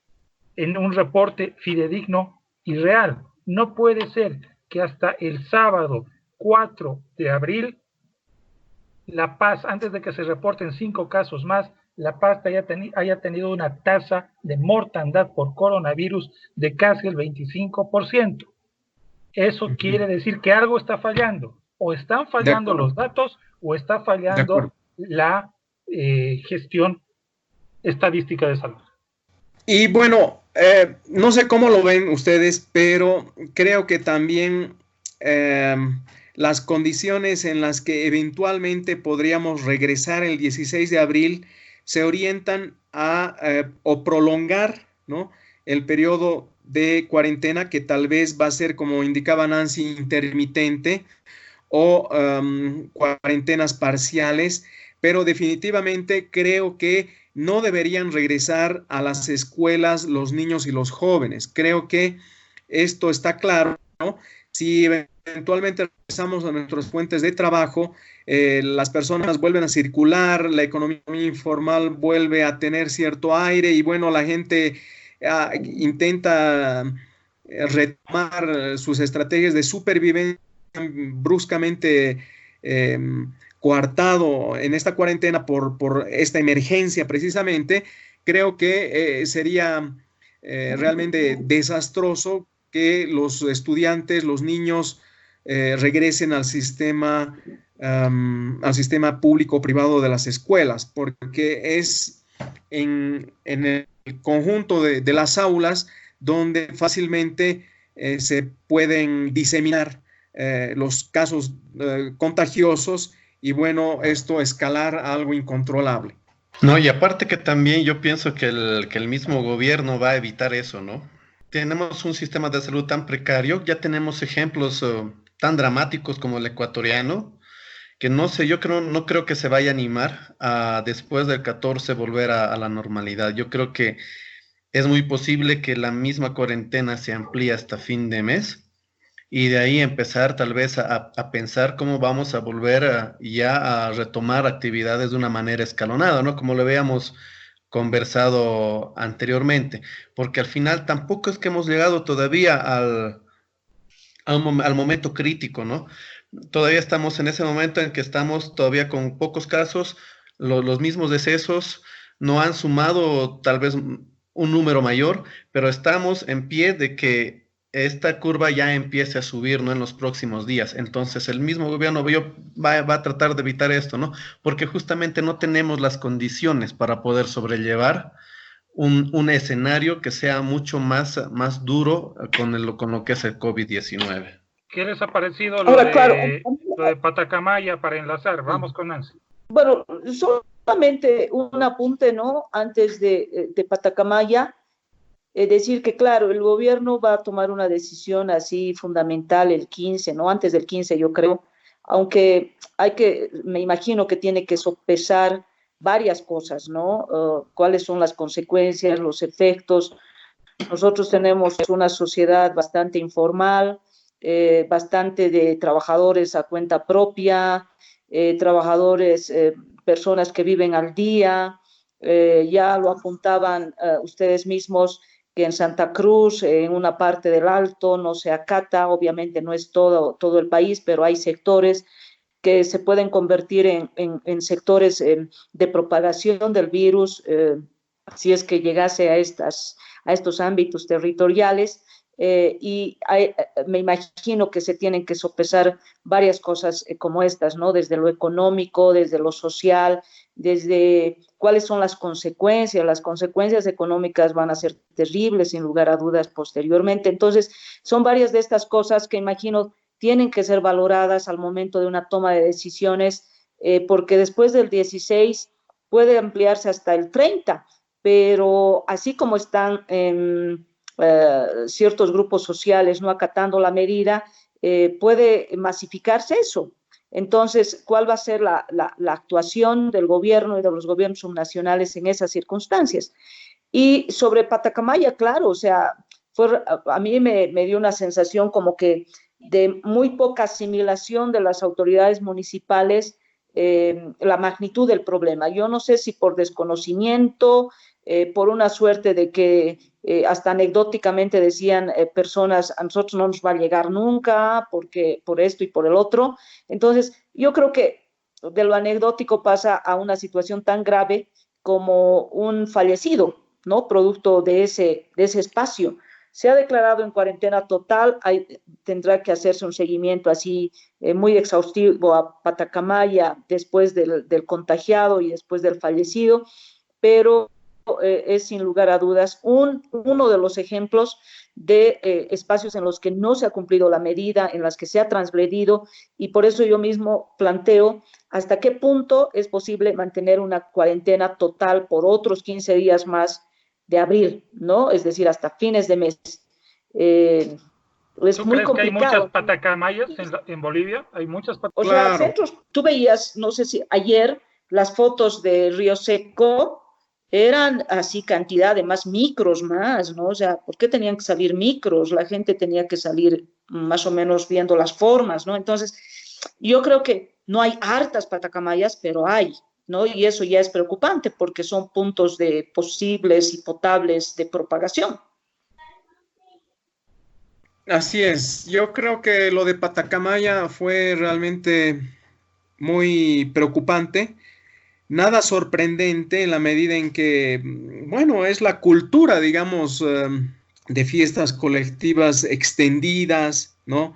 en un reporte fidedigno y real. No puede ser que hasta el sábado 4 de abril, La Paz, antes de que se reporten 5 casos más, La Paz haya tenido una tasa de mortandad por coronavirus de casi el 25%. Eso quiere decir que algo está fallando. O están fallando los datos o está fallando la gestión estadística de salud. Y bueno, no sé cómo lo ven ustedes, pero creo que también las condiciones en las que eventualmente podríamos regresar el 16 de abril se orientan a o prolongar, ¿no?, el periodo de cuarentena, que tal vez va a ser, como indicaba Nancy, intermitente, o cuarentenas parciales, pero definitivamente creo que no deberían regresar a las escuelas los niños y los jóvenes. Creo que esto está claro, ¿no? Si eventualmente regresamos a nuestras fuentes de trabajo, las personas vuelven a circular, la economía informal vuelve a tener cierto aire y bueno, la gente intenta retomar sus estrategias de supervivencia bruscamente coartado en esta cuarentena por esta emergencia precisamente. Creo que sería realmente desastroso que los estudiantes, los niños regresen al sistema público-privado de las escuelas, porque es en el conjunto de las aulas donde fácilmente se pueden diseminar los casos contagiosos y bueno, esto escalar a algo incontrolable. No, y aparte que también yo pienso que el mismo gobierno va a evitar eso, ¿no? Tenemos un sistema de salud tan precario, ya tenemos ejemplos tan dramáticos como el ecuatoriano, que no sé, no creo que se vaya a animar a después del 14 volver a la normalidad. Yo creo que es muy posible que la misma cuarentena se amplíe hasta fin de mes y de ahí empezar tal vez a pensar cómo vamos a volver ya a retomar actividades de una manera escalonada, ¿no? Como lo habíamos conversado anteriormente, porque al final tampoco es que hemos llegado todavía al momento crítico, ¿no? Todavía estamos en ese momento en que estamos todavía con pocos casos, los mismos decesos no han sumado tal vez un número mayor, pero estamos en pie de que esta curva ya empiece a subir, ¿no? En los próximos días. Entonces el mismo gobierno va a tratar de evitar esto, ¿no? Porque justamente no tenemos las condiciones para poder sobrellevar un escenario que sea mucho más duro con lo que es el COVID-19. ¿Qué les ha parecido Ahora, claro, lo de Patacamaya para enlazar? Vamos con Nancy. Bueno, solamente un apunte, ¿no? Antes de Patacamaya, decir que, claro, el gobierno va a tomar una decisión así fundamental el 15, ¿no? Antes del 15, yo creo, aunque me imagino que tiene que sopesar varias cosas, ¿no? ¿Cuáles son las consecuencias, los efectos? Nosotros tenemos una sociedad bastante informal, bastante de trabajadores a cuenta propia, trabajadores, personas que viven al día, ya lo apuntaban ustedes mismos, que en Santa Cruz, en una parte del Alto, no se acata, obviamente no es todo el país, pero hay sectores que se pueden convertir en sectores de propagación del virus, si es que llegase a estos ámbitos territoriales. Me imagino que se tienen que sopesar varias cosas como estas, ¿no? Desde lo económico, desde lo social, desde cuáles son las consecuencias. Las consecuencias económicas van a ser terribles, sin lugar a dudas, posteriormente. Entonces, son varias de estas cosas que imagino tienen que ser valoradas al momento de una toma de decisiones, porque después del 16 puede ampliarse hasta el 30, pero así como están ciertos grupos sociales no acatando la medida, puede masificarse eso. Entonces, ¿cuál va a ser la actuación del gobierno y de los gobiernos subnacionales en esas circunstancias? Y sobre Patacamaya, claro, o sea, a mí me dio una sensación como que de muy poca asimilación de las autoridades municipales, la magnitud del problema. Yo no sé si por desconocimiento, por una suerte de que hasta anecdóticamente decían personas, a nosotros no nos va a llegar nunca, porque por esto y por el otro. Entonces, yo creo que de lo anecdótico pasa a una situación tan grave como un fallecido, ¿no? Producto de ese espacio. Se ha declarado en cuarentena total, tendrá que hacerse un seguimiento así muy exhaustivo a Patacamaya después del contagiado y después del fallecido, pero es sin lugar a dudas uno de los ejemplos de espacios en los que no se ha cumplido la medida, en las que se ha transgredido, y por eso yo mismo planteo hasta qué punto es posible mantener una cuarentena total por otros 15 días más de abril, ¿no? Es decir, hasta fines de mes. Es muy complicado. Que hay muchas patacamayas en Bolivia? ¿Hay muchas patacamayas? O sea, centros, tú veías, no sé si ayer, las fotos de Río Seco, eran así cantidad de más micros más, ¿no? O sea, ¿por qué tenían que salir micros? La gente tenía que salir más o menos viendo las formas, ¿no? Entonces, yo creo que no hay hartas patacamayas, pero hay, ¿no? Y eso ya es preocupante porque son puntos de posibles y potables de propagación. Así es, yo creo que lo de Patacamaya fue realmente muy preocupante. Nada sorprendente en la medida en que, bueno, es la cultura, digamos, de fiestas colectivas extendidas, ¿no?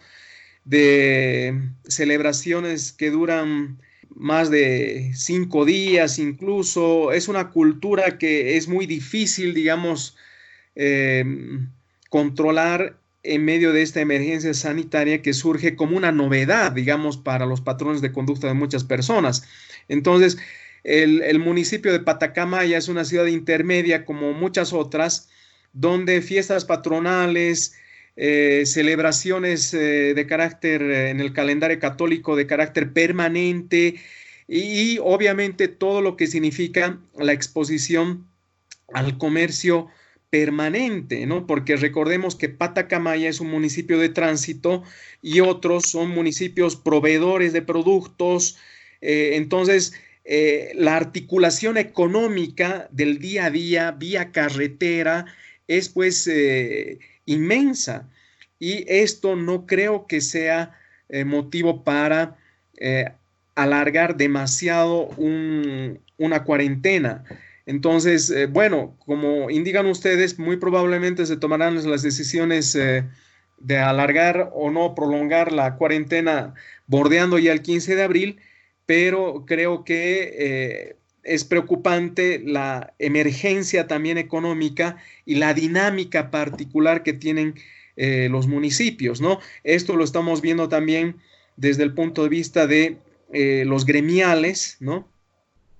De celebraciones que duran más de 5 días incluso. Es una cultura que es muy difícil, digamos, controlar en medio de esta emergencia sanitaria que surge como una novedad, digamos, para los patrones de conducta de muchas personas. Entonces, el municipio de Patacamaya es una ciudad intermedia como muchas otras, donde fiestas patronales, celebraciones de carácter en el calendario católico de carácter permanente y obviamente todo lo que significa la exposición al comercio permanente, ¿no? Porque recordemos que Patacamaya es un municipio de tránsito y otros son municipios proveedores de productos. Entonces, la articulación económica del día a día vía carretera es pues inmensa, y esto no creo que sea motivo para alargar demasiado una cuarentena. Entonces, bueno, como indican ustedes, muy probablemente se tomarán las decisiones de alargar o no prolongar la cuarentena bordeando ya el 15 de abril, pero creo que es preocupante la emergencia también económica y la dinámica particular que tienen los municipios, ¿no? Esto lo estamos viendo también desde el punto de vista de los gremiales, ¿no?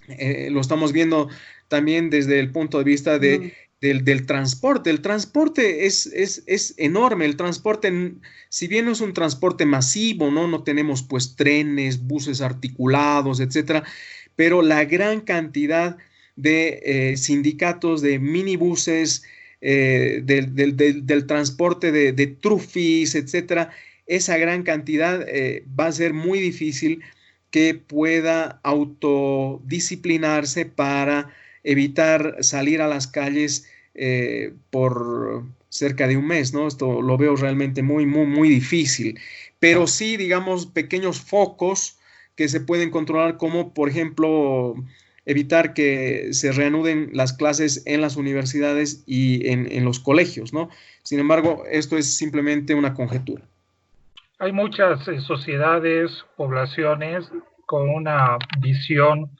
Lo estamos viendo también desde el punto de vista del transporte. El transporte es enorme. El transporte, si bien no es un transporte masivo, ¿no? No tenemos pues trenes, buses articulados, etcétera, pero la gran cantidad de sindicatos de minibuses, del transporte de trufis, etcétera, esa gran cantidad va a ser muy difícil que pueda autodisciplinarse para evitar salir a las calles por cerca de un mes, ¿no? Esto lo veo realmente muy, muy, muy difícil. Pero sí, digamos, pequeños focos que se pueden controlar, como por ejemplo evitar que se reanuden las clases en las universidades y en los colegios, ¿no? Sin embargo, esto es simplemente una conjetura. Hay muchas sociedades, poblaciones con una visión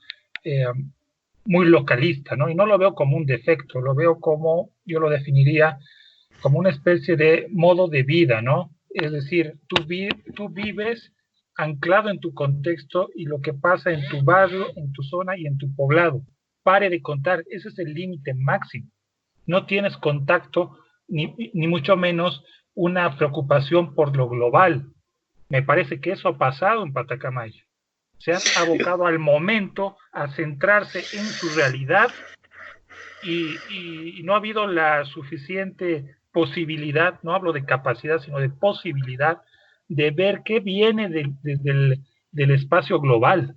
muy localista, ¿no? Y no lo veo como un defecto, lo veo como, yo lo definiría como una especie de modo de vida, ¿no? Es decir, tú vives anclado en tu contexto y lo que pasa en tu barrio, en tu zona y en tu poblado. Pare de contar, ese es el límite máximo. No tienes contacto, ni mucho menos una preocupación por lo global. Me parece que eso ha pasado en Patacamaya. Se han abocado al momento a centrarse en su realidad y no ha habido la suficiente posibilidad, no hablo de capacidad, sino de posibilidad de ver qué viene del espacio global,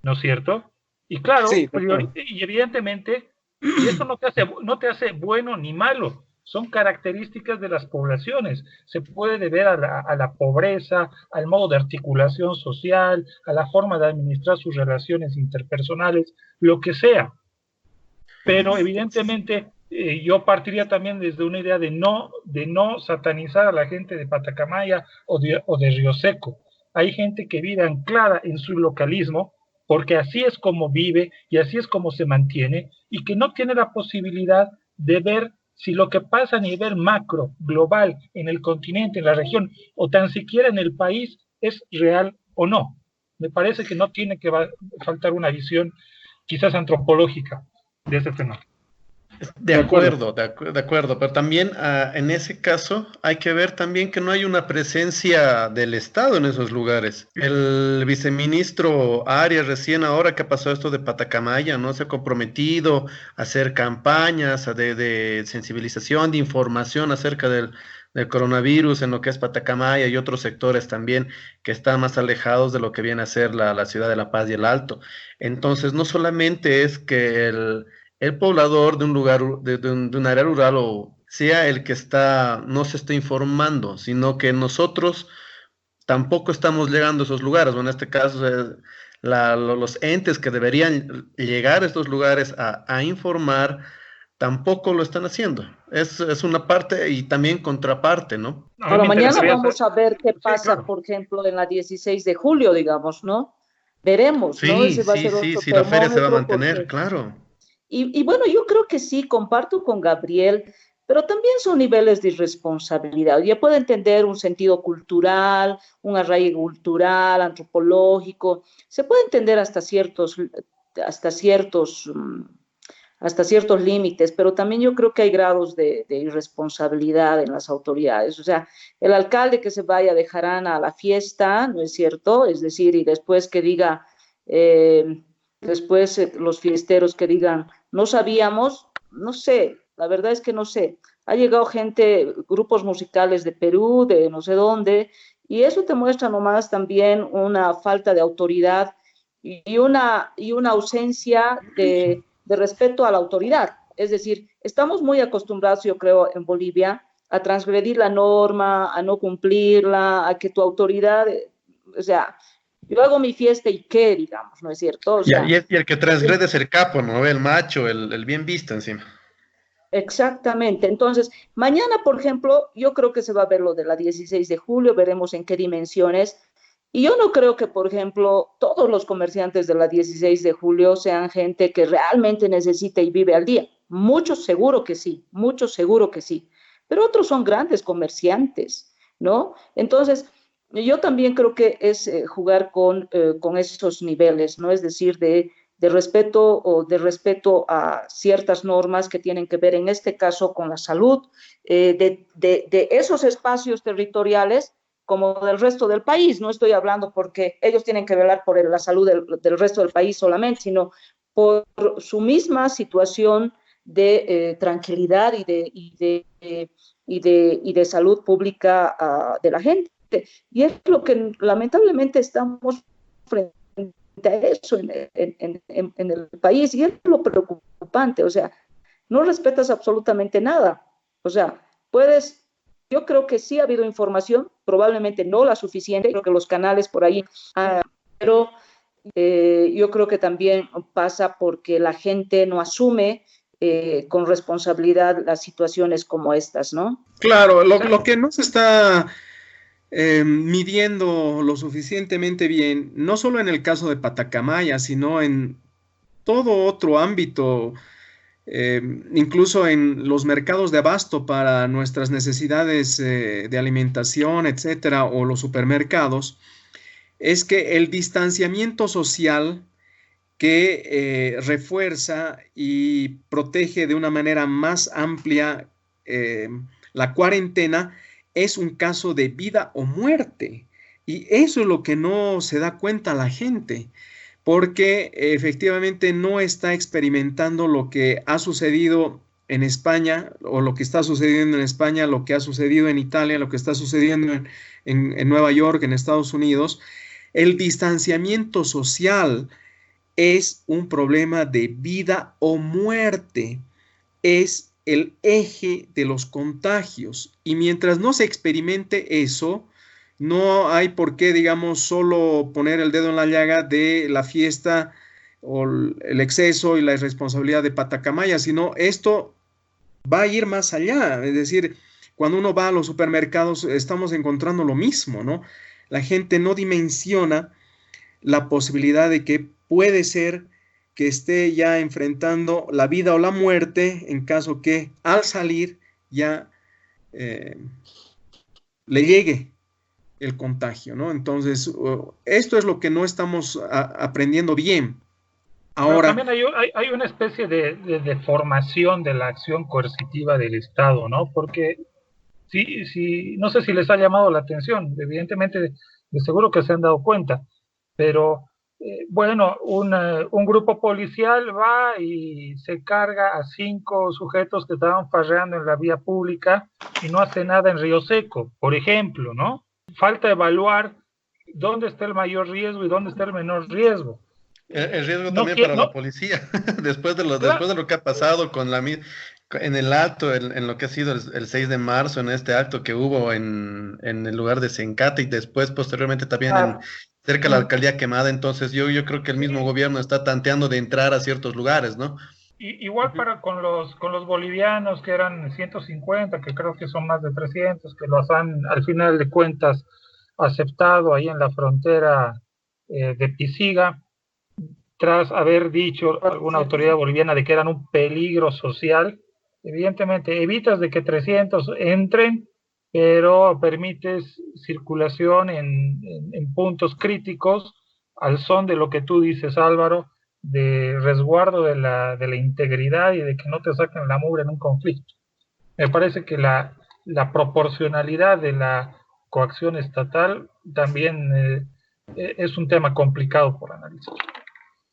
¿no es cierto? Y claro, sí, claro. y evidentemente, y esto no te hace bueno ni malo, son características de las poblaciones. Se puede deber a la pobreza, al modo de articulación social, a la forma de administrar sus relaciones interpersonales, lo que sea. Pero evidentemente yo partiría también desde una idea de no satanizar a la gente de Patacamaya o de Río Seco. Hay gente que vive anclada en su localismo, porque así es como vive y así es como se mantiene, y que no tiene la posibilidad de ver si lo que pasa a nivel macro, global, en el continente, en la región, o tan siquiera en el país, es real o no. Me parece que no tiene que faltar una visión quizás antropológica de ese fenómeno. De acuerdo, pero también en ese caso hay que ver también que no hay una presencia del Estado en esos lugares. El viceministro Arias, recién ahora que pasó esto de Patacamaya, ¿no? Se ha comprometido a hacer campañas de sensibilización, de información acerca del coronavirus en lo que es Patacamaya y otros sectores también que están más alejados de lo que viene a ser la ciudad de La Paz y el Alto. Entonces, no solamente es que el poblador de un lugar, de un área rural o sea el que no se está informando, sino que nosotros tampoco estamos llegando a esos lugares. Bueno, en este caso, los entes que deberían llegar a estos lugares a informar, tampoco lo están haciendo. Es una parte y también contraparte, ¿no? Bueno, mañana vamos a ver qué pasa, sí, claro, por ejemplo, en la 16 de julio, digamos, ¿no? Veremos, sí, ¿no? Ese va a ser sí, sí, la feria se va a mantener, porque, claro. Y bueno, yo creo que sí, comparto con Gabriel, pero también son niveles de irresponsabilidad. Ya puedo entender un sentido cultural, un arraigo cultural, antropológico, se puede entender hasta ciertos límites, pero también yo creo que hay grados de irresponsabilidad en las autoridades. O sea, el alcalde que se vaya dejarán a la fiesta, ¿no es cierto? Es decir, y después que diga... los fiesteros que digan, no sabíamos, no sé, La verdad es que no sé. Ha llegado gente, grupos musicales de Perú, de no sé dónde, y eso te muestra nomás también una falta de autoridad y una ausencia de respeto a la autoridad. Es decir, estamos muy acostumbrados, yo creo, en Bolivia a transgredir la norma, a no cumplirla, a que tu autoridad, o sea, yo hago mi fiesta y qué, digamos, ¿no es cierto? O sea, Y el que transgrede es el capo, ¿no? El macho, el bien visto encima. exactamente. Entonces, mañana, por ejemplo, yo creo que se va a ver lo de la 16 de julio, veremos en qué dimensiones. Y yo no creo que, por ejemplo, todos los comerciantes de la 16 de julio sean gente que realmente necesita y vive al día. Muchos seguro que sí, muchos seguro que sí, pero otros son grandes comerciantes, ¿no? Entonces, yo también creo que es jugar con esos niveles, ¿no? Es decir, de respeto o de respeto a ciertas normas que tienen que ver, en este caso, con la salud, de esos espacios territoriales como del resto del país. No estoy hablando porque ellos tienen que velar por la salud del resto del país solamente, sino por su misma situación de tranquilidad y de salud pública de la gente. Y es lo que lamentablemente estamos frente a eso en el país, y es lo preocupante. O sea, no respetas absolutamente nada. O sea, yo creo que sí ha habido información, probablemente no la suficiente, creo que los canales por ahí, pero yo creo que también pasa porque la gente no asume con responsabilidad las situaciones como estas, ¿no? Claro, lo que no se está midiendo lo suficientemente bien, no solo en el caso de Patacamaya, sino en todo otro ámbito, incluso en los mercados de abasto para nuestras necesidades de alimentación, etcétera, o los supermercados, es que el distanciamiento social que refuerza y protege de una manera más amplia la cuarentena es un caso de vida o muerte. Y eso es lo que no se da cuenta la gente, porque efectivamente no está experimentando lo que ha sucedido en España, o lo que está sucediendo en España, lo que ha sucedido en Italia, lo que está sucediendo en Nueva York, en Estados Unidos. El distanciamiento social es un problema de vida o muerte, es el eje de los contagios, y mientras no se experimente eso, no hay por qué, digamos, solo poner el dedo en la llaga de la fiesta o el exceso y la irresponsabilidad de Patacamaya, sino esto va a ir más allá. Es decir, cuando uno va a los supermercados estamos encontrando lo mismo, ¿no? La gente no dimensiona la posibilidad de que puede ser que esté ya enfrentando la vida o la muerte en caso que al salir ya le llegue el contagio, ¿no? Entonces, esto es lo que no estamos aprendiendo bien. Ahora, pero también hay una especie de formación de la acción coercitiva del Estado, ¿no? Porque sí, no sé si les ha llamado la atención, evidentemente de seguro que se han dado cuenta, pero bueno, un grupo policial va y se carga a 5 sujetos que estaban farreando en la vía pública y no hace nada en Río Seco, por ejemplo, ¿no? Falta evaluar dónde está el mayor riesgo y dónde está el menor riesgo. El riesgo No, también para no, la policía, después de claro, lo que ha pasado en el acto, en lo que ha sido el 6 de marzo, en este acto que hubo en el lugar de Sencate y después, posteriormente, también cerca de la alcaldía quemada. Entonces, yo creo que el mismo gobierno está tanteando de entrar a ciertos lugares, ¿no? igual con los bolivianos, que eran 150, que creo que son más de 300, que los han, al final de cuentas, aceptado ahí en la frontera de Pisiga, tras haber dicho alguna autoridad boliviana de que eran un peligro social. Evidentemente, evitas de que 300 entren, pero permites circulación en puntos críticos, al son de lo que tú dices, Álvaro, de resguardo de la integridad y de que no te saquen la mugre en un conflicto. Me parece que la proporcionalidad de la coacción estatal también es un tema complicado por analizar.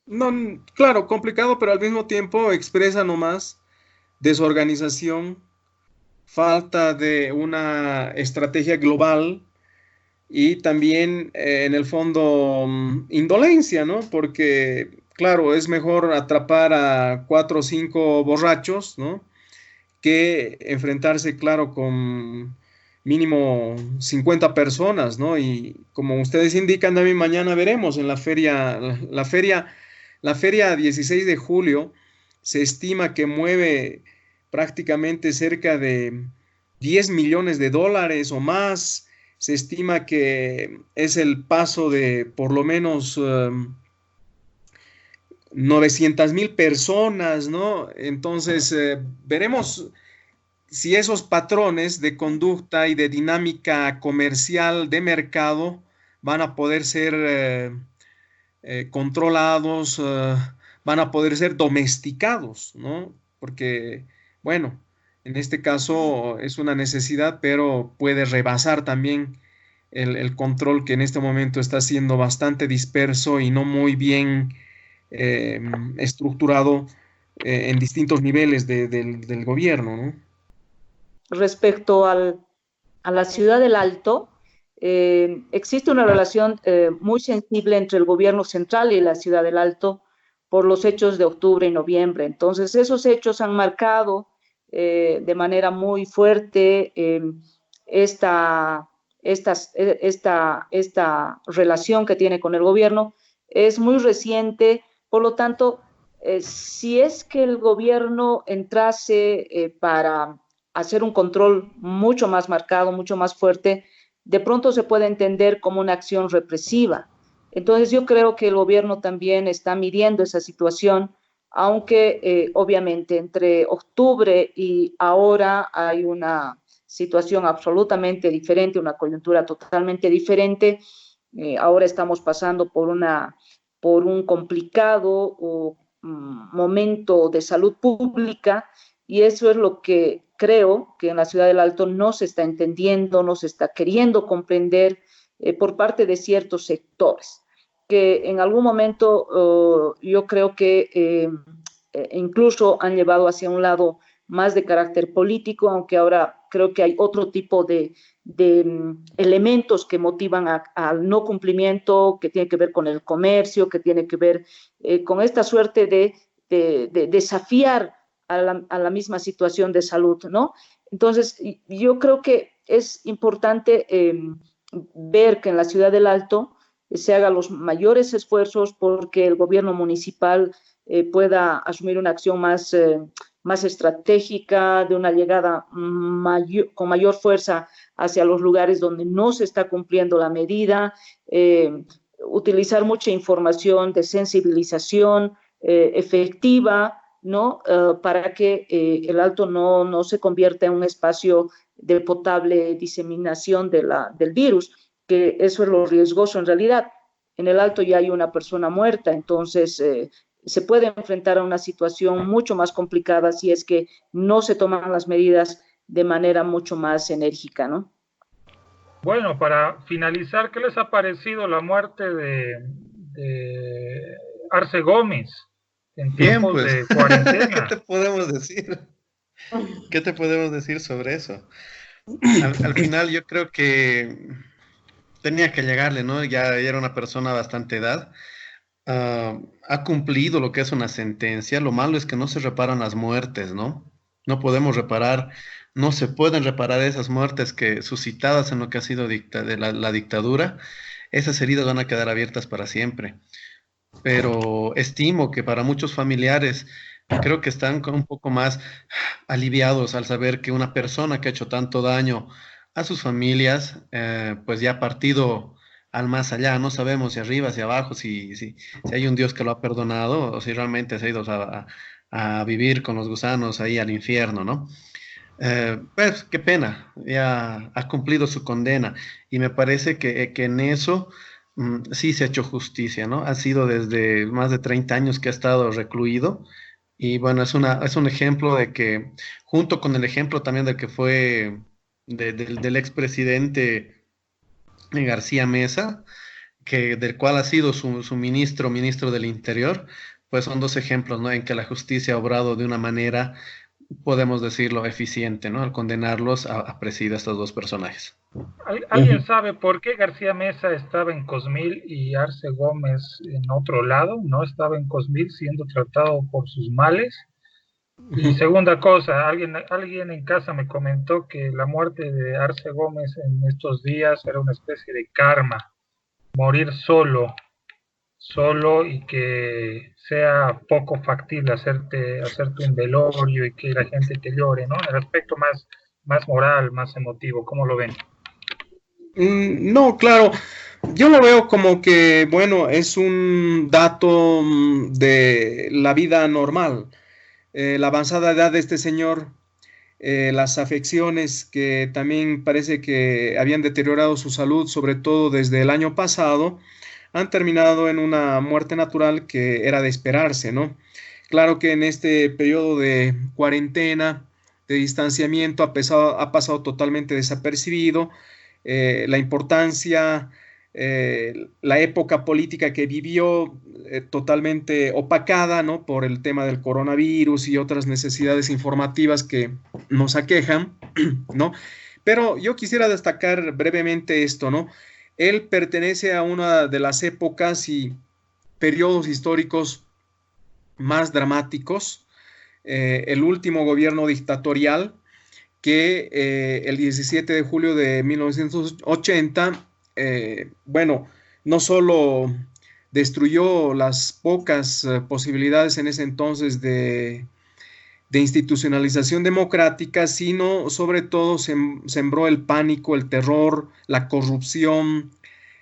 no, claro, complicado, pero al mismo tiempo expresa nomás desorganización, falta de una estrategia global y también en el fondo indolencia, ¿no? Porque, claro, es mejor atrapar a 4 o 5 borrachos, ¿no? Que enfrentarse, claro, con mínimo 50 personas, ¿no? Y como ustedes indican, también mañana veremos en la feria 16 de julio, se estima que mueve prácticamente cerca de 10 millones de dólares o más. Se estima que es el paso de por lo menos 900,000 personas, ¿no? Entonces, veremos si esos patrones de conducta y de dinámica comercial de mercado van a poder ser controlados, van a poder ser domesticados, ¿no? Porque, bueno, en este caso es una necesidad, pero puede rebasar también el control que en este momento está siendo bastante disperso y no muy bien estructurado en distintos niveles del gobierno, ¿no? Respecto a la ciudad del Alto, existe una relación muy sensible entre el gobierno central y la ciudad del Alto por los hechos de octubre y noviembre. Entonces, esos hechos han marcado de manera muy fuerte esta, esta relación que tiene con el gobierno. Es muy reciente, por lo tanto, si es que el gobierno entrase para hacer un control mucho más marcado, mucho más fuerte, de pronto se puede entender como una acción represiva. Entonces yo creo que el gobierno también está midiendo esa situación, aunque obviamente entre octubre y ahora hay una situación absolutamente diferente, una coyuntura totalmente diferente. Ahora estamos pasando por un complicado momento de salud pública y eso es lo que creo que en la ciudad del Alto no se está entendiendo, no se está queriendo comprender por parte de ciertos sectores, que en algún momento yo creo que incluso han llevado hacia un lado más de carácter político, aunque ahora creo que hay otro tipo de elementos que motivan al no cumplimiento, que tiene que ver con el comercio, que tiene que ver con esta suerte de desafiar a la misma situación de salud, ¿no? Entonces, yo creo que es importante ver que en la ciudad del Alto se hagan los mayores esfuerzos porque el gobierno municipal pueda asumir una acción más estratégica, de una llegada con mayor fuerza hacia los lugares donde no se está cumpliendo la medida, utilizar mucha información de sensibilización efectiva, ¿no? Para que el Alto no se convierta en un espacio de potable diseminación del virus, que eso es lo riesgoso en realidad. En el Alto ya hay una persona muerta, entonces se puede enfrentar a una situación mucho más complicada si es que no se toman las medidas de manera mucho más enérgica, ¿no? Bueno, para finalizar, ¿qué les ha parecido la muerte de Arce Gómez en Bien, tiempos pues, de ¿qué cuarentena? te podemos decir? ¿Qué te podemos decir sobre eso? Al final yo creo que tenía que llegarle, ¿no? Ya era una persona bastante edad. Ha cumplido lo que es una sentencia. Lo malo es que no se reparan las muertes, ¿no? No podemos reparar, no se pueden reparar esas muertes que suscitadas en lo que ha sido de la dictadura. Esas heridas van a quedar abiertas para siempre. Pero estimo que para muchos familiares creo que están un poco más aliviados al saber que una persona que ha hecho tanto daño a sus familias, pues ya ha partido al más allá. No sabemos si arriba, si abajo, si hay un Dios que lo ha perdonado o si realmente se ha ido a vivir con los gusanos ahí al infierno, ¿no? Pues qué pena, ya ha cumplido su condena y me parece que en eso sí se ha hecho justicia, ¿no? Ha sido desde más de 30 años que ha estado recluido y bueno, es un ejemplo de que, junto con el ejemplo también del que fue del expresidente García Mesa, del cual ha sido su ministro del Interior, pues son dos ejemplos, ¿no? En que la justicia ha obrado de una manera podemos decirlo, eficiente, ¿no? Al condenarlos a presidir a estos dos personajes. ¿Alguien sabe por qué García Mesa estaba en Cosmil y Arce Gómez en otro lado? ¿No estaba en Cosmil siendo tratado por sus males? Y segunda cosa, alguien en casa me comentó que la muerte de Arce Gómez en estos días era una especie de karma, morir solo y que sea poco factible hacerte un velorio y que la gente te llore, ¿no? El aspecto más moral, más emotivo, ¿cómo lo ven? No, claro, yo lo veo como que, bueno, es un dato de la vida normal. La avanzada edad de este señor, las afecciones que también parece que habían deteriorado su salud, sobre todo desde el año pasado, han terminado en una muerte natural que era de esperarse, ¿no? Claro que en este periodo de cuarentena, de distanciamiento, ha pasado totalmente desapercibido. La importancia, la época política que vivió totalmente opacada, ¿no? Por el tema del coronavirus y otras necesidades informativas que nos aquejan, ¿no? Pero yo quisiera destacar brevemente esto, ¿no? Él pertenece a una de las épocas y periodos históricos más dramáticos, el último gobierno dictatorial que el 17 de julio de 1980, bueno, no solo destruyó las pocas posibilidades en ese entonces de institucionalización democrática, sino sobre todo sembró el pánico, el terror, la corrupción,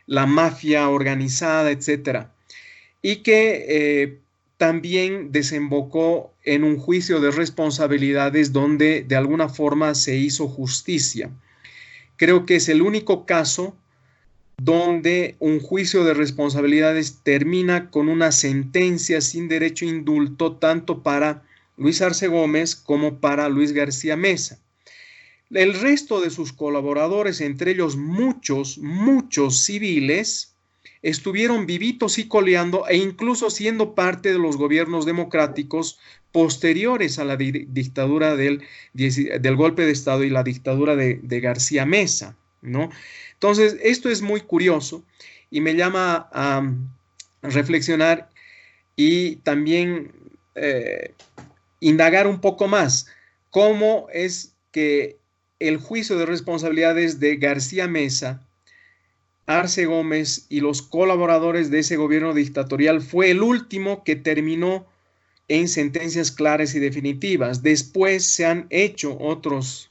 la mafia organizada, etcétera, y que también desembocó en un juicio de responsabilidades donde de alguna forma se hizo justicia. Creo que es el único caso donde un juicio de responsabilidades termina con una sentencia sin derecho a indulto tanto para Luis Arce Gómez como para Luis García Mesa. El resto de sus colaboradores, entre ellos muchos civiles, estuvieron vivitos y coleando e incluso siendo parte de los gobiernos democráticos posteriores a la dictadura del golpe de Estado y la dictadura de García Mesa, ¿no? Entonces, esto es muy curioso y me llama a reflexionar y también indagar un poco más cómo es que el juicio de responsabilidades de García Mesa, Arce Gómez y los colaboradores de ese gobierno dictatorial fue el último que terminó en sentencias claras y definitivas. Después se han hecho otros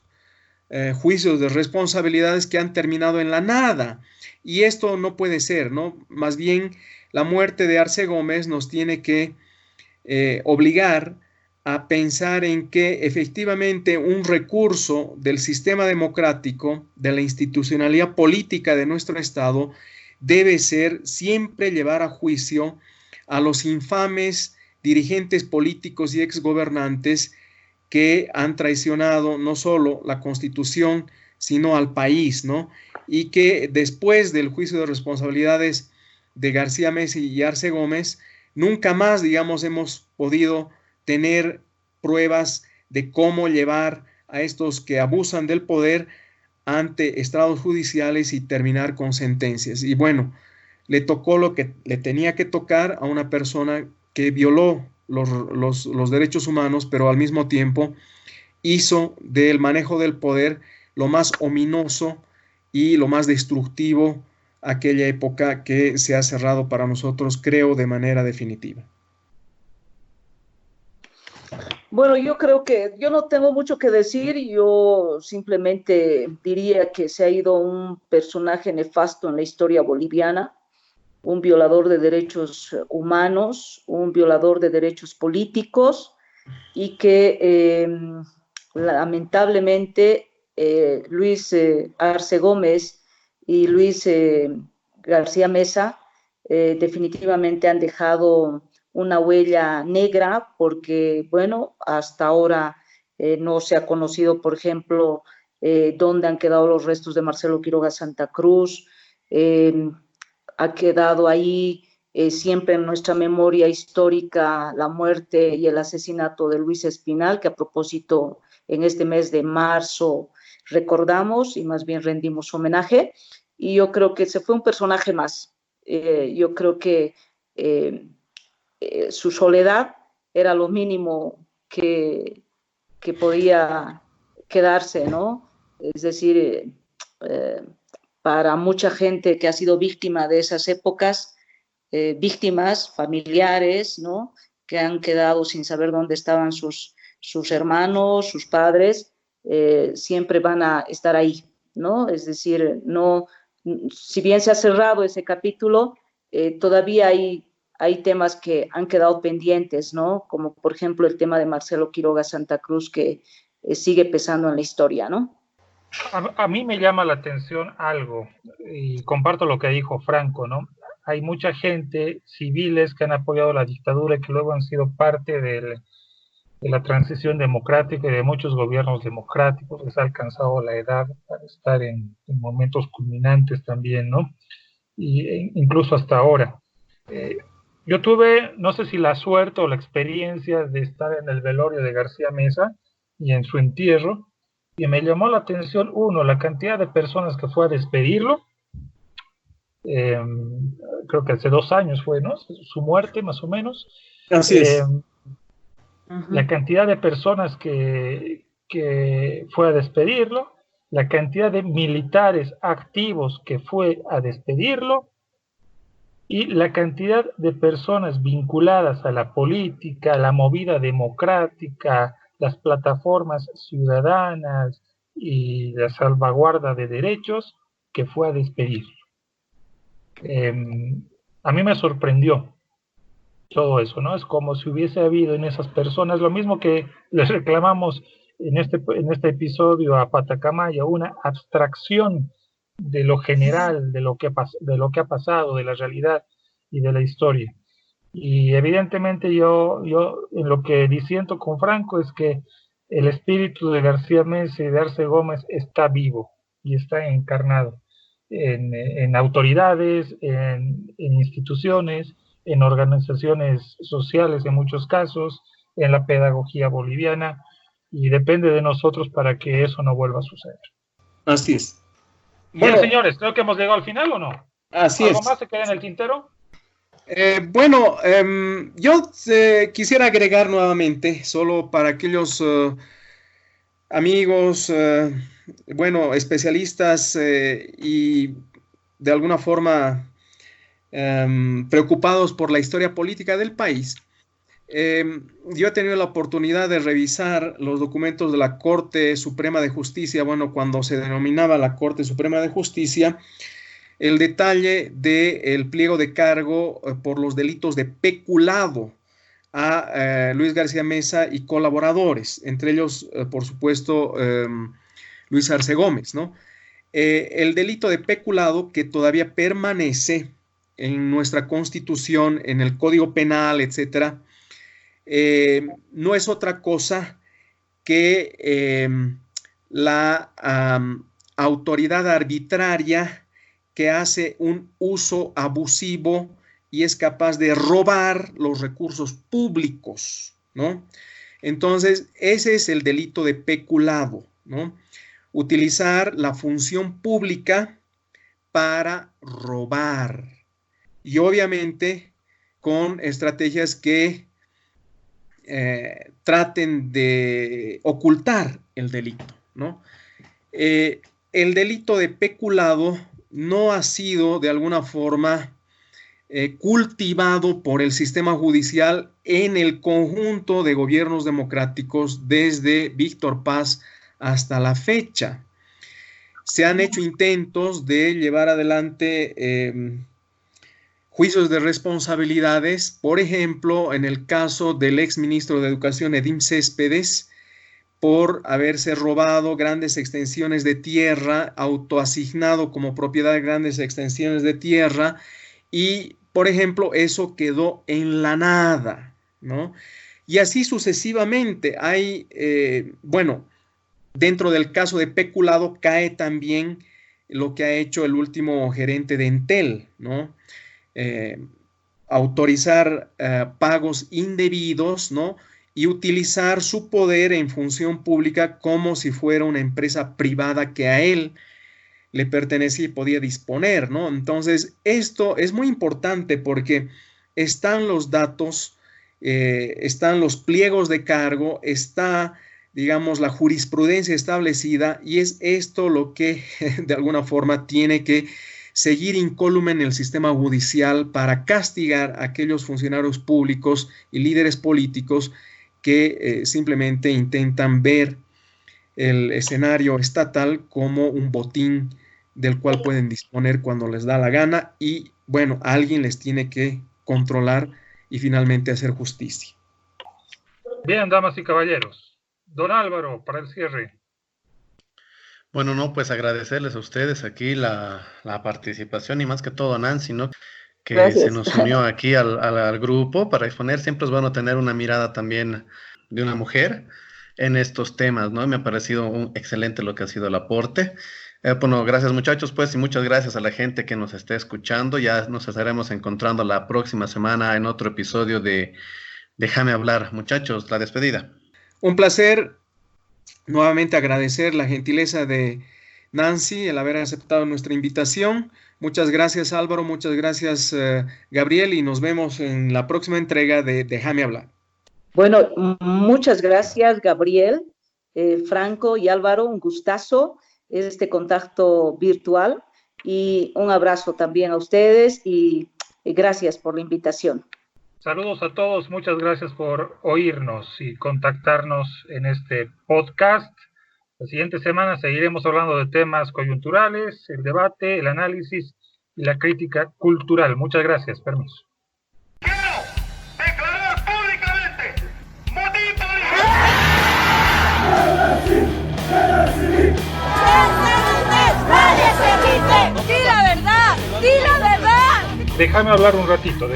juicios de responsabilidades que han terminado en la nada. Y esto no puede ser, ¿no? Más bien, la muerte de Arce Gómez nos tiene que obligar a pensar en que efectivamente un recurso del sistema democrático, de la institucionalidad política de nuestro Estado, debe ser siempre llevar a juicio a los infames dirigentes políticos y exgobernantes que han traicionado no solo la Constitución, sino al país, ¿no? Y que después del juicio de responsabilidades de García Mesa y Arce Gómez, nunca más, digamos, hemos podido tener pruebas de cómo llevar a estos que abusan del poder ante estrados judiciales y terminar con sentencias. Y bueno, le tocó lo que le tenía que tocar a una persona que violó los derechos humanos, pero al mismo tiempo hizo del manejo del poder lo más ominoso y lo más destructivo aquella época que se ha cerrado para nosotros, creo, de manera definitiva. Bueno, yo creo que yo no tengo mucho que decir, yo simplemente diría que se ha ido un personaje nefasto en la historia boliviana, un violador de derechos humanos, un violador de derechos políticos y que lamentablemente Luis Arce Gómez y Luis García Mesa definitivamente han dejado una huella negra porque, bueno, hasta ahora no se ha conocido, por ejemplo, dónde han quedado los restos de Marcelo Quiroga Santa Cruz, ha quedado ahí siempre en nuestra memoria histórica la muerte y el asesinato de Luis Espinal, que a propósito en este mes de marzo recordamos y más bien rendimos homenaje. Y yo creo que ese fue un personaje más. Yo creo que su soledad era lo mínimo que podía quedarse, ¿no? Es decir, para mucha gente que ha sido víctima de esas épocas, víctimas familiares, ¿no? Que han quedado sin saber dónde estaban sus hermanos, sus padres, siempre van a estar ahí, ¿no? Es decir, no, si bien se ha cerrado ese capítulo, todavía hay temas que han quedado pendientes, ¿no? Como por ejemplo el tema de Marcelo Quiroga Santa Cruz, que sigue pesando en la historia, ¿no? A mí me llama la atención algo, y comparto lo que dijo Franco, ¿no? Hay mucha gente, civiles, que han apoyado la dictadura y que luego han sido parte de la transición democrática y de muchos gobiernos democráticos. Les ha alcanzado la edad para estar en momentos culminantes también, ¿no? Incluso hasta ahora. Yo tuve, no sé si la suerte o la experiencia de estar en el velorio de García Meza y en su entierro, y me llamó la atención, uno, la cantidad de personas que fue a despedirlo. Creo que hace 2 años fue, ¿no? Su muerte, más o menos. Así es. La cantidad de personas que fue a despedirlo, la cantidad de militares activos que fue a despedirlo, y la cantidad de personas vinculadas a la política, a la movida democrática, las plataformas ciudadanas y la salvaguarda de derechos que fue a despedirlo. A mí me sorprendió todo eso, ¿no? Es como si hubiese habido en esas personas, lo mismo que les reclamamos en este episodio a Patacamaya, una abstracción de lo general, de lo que ha pasado, de la realidad y de la historia. Y evidentemente yo en lo que disiento con Franco es que el espíritu de García Meza y de Arce Gómez está vivo y está encarnado en autoridades, en instituciones, en organizaciones sociales en muchos casos, en la pedagogía boliviana, y depende de nosotros para que eso no vuelva a suceder. Así es. Bueno, señores, creo que hemos llegado al final, ¿o no? Así ¿Algo es. más se queda en el tintero? Yo quisiera agregar nuevamente, solo para aquellos amigos, especialistas y de alguna forma preocupados por la historia política del país. Yo he tenido la oportunidad de revisar los documentos de la Corte Suprema de Justicia, cuando se denominaba la Corte Suprema de Justicia, el detalle del pliego de cargo por los delitos de peculado a Luis García Meza y colaboradores, entre ellos, por supuesto, Luis Arce Gómez, ¿no? El delito de peculado, que todavía permanece en nuestra Constitución, en el Código Penal, etcétera, no es otra cosa que la autoridad arbitraria que hace un uso abusivo y es capaz de robar los recursos públicos, ¿no? Entonces, ese es el delito de peculado, ¿no? Utilizar la función pública para robar. Y obviamente con estrategias que traten de ocultar el delito, ¿no? El delito de peculado no ha sido de alguna forma cultivado por el sistema judicial en el conjunto de gobiernos democráticos desde Víctor Paz hasta la fecha. Se han hecho intentos de llevar adelante juicios de responsabilidades, por ejemplo, en el caso del exministro de Educación Edim Céspedes, por haberse robado grandes extensiones de tierra, autoasignado como propiedad grandes extensiones de tierra, y, por ejemplo, eso quedó en la nada, ¿no? Y así sucesivamente. Hay, dentro del caso de peculado cae también lo que ha hecho el último gerente de Entel, ¿no? autorizar pagos indebidos, ¿no? Y utilizar su poder en función pública como si fuera una empresa privada que a él le pertenecía y podía disponer, ¿no? Entonces, esto es muy importante porque están los datos, están los pliegos de cargo, está, digamos, la jurisprudencia establecida, y es esto lo que de alguna forma tiene que seguir incólume en el sistema judicial para castigar a aquellos funcionarios públicos y líderes políticos que simplemente intentan ver el escenario estatal como un botín del cual pueden disponer cuando les da la gana, y bueno, alguien les tiene que controlar y finalmente hacer justicia. Bien, damas y caballeros. Don Álvaro, para el cierre. Bueno, no, pues agradecerles a ustedes aquí la participación, y más que todo a Nancy, ¿no? Que Gracias. se nos unió aquí al grupo para exponer. Siempre es bueno tener una mirada también de una mujer en estos temas, ¿no? Me ha parecido excelente lo que ha sido el aporte. Bueno, gracias muchachos, pues, y muchas gracias a la gente que nos esté escuchando. Ya nos estaremos encontrando la próxima semana en otro episodio de Déjame hablar. Muchachos, la despedida. Un placer. Nuevamente agradecer la gentileza de Nancy, el haber aceptado nuestra invitación. Muchas gracias, Álvaro, muchas gracias, Gabriel, y nos vemos en la próxima entrega de Déjame hablar. Bueno, muchas gracias, Gabriel, Franco y Álvaro, un gustazo este contacto virtual, y un abrazo también a ustedes, y gracias por la invitación. Saludos a todos, muchas gracias por oírnos y contactarnos en este podcast. La siguiente semana seguiremos hablando de temas coyunturales, el debate, el análisis y la crítica cultural. Muchas gracias, permiso. Quiero declarar públicamente motivo ¡Di la verdad! ¡Di la verdad! Déjame hablar un ratito.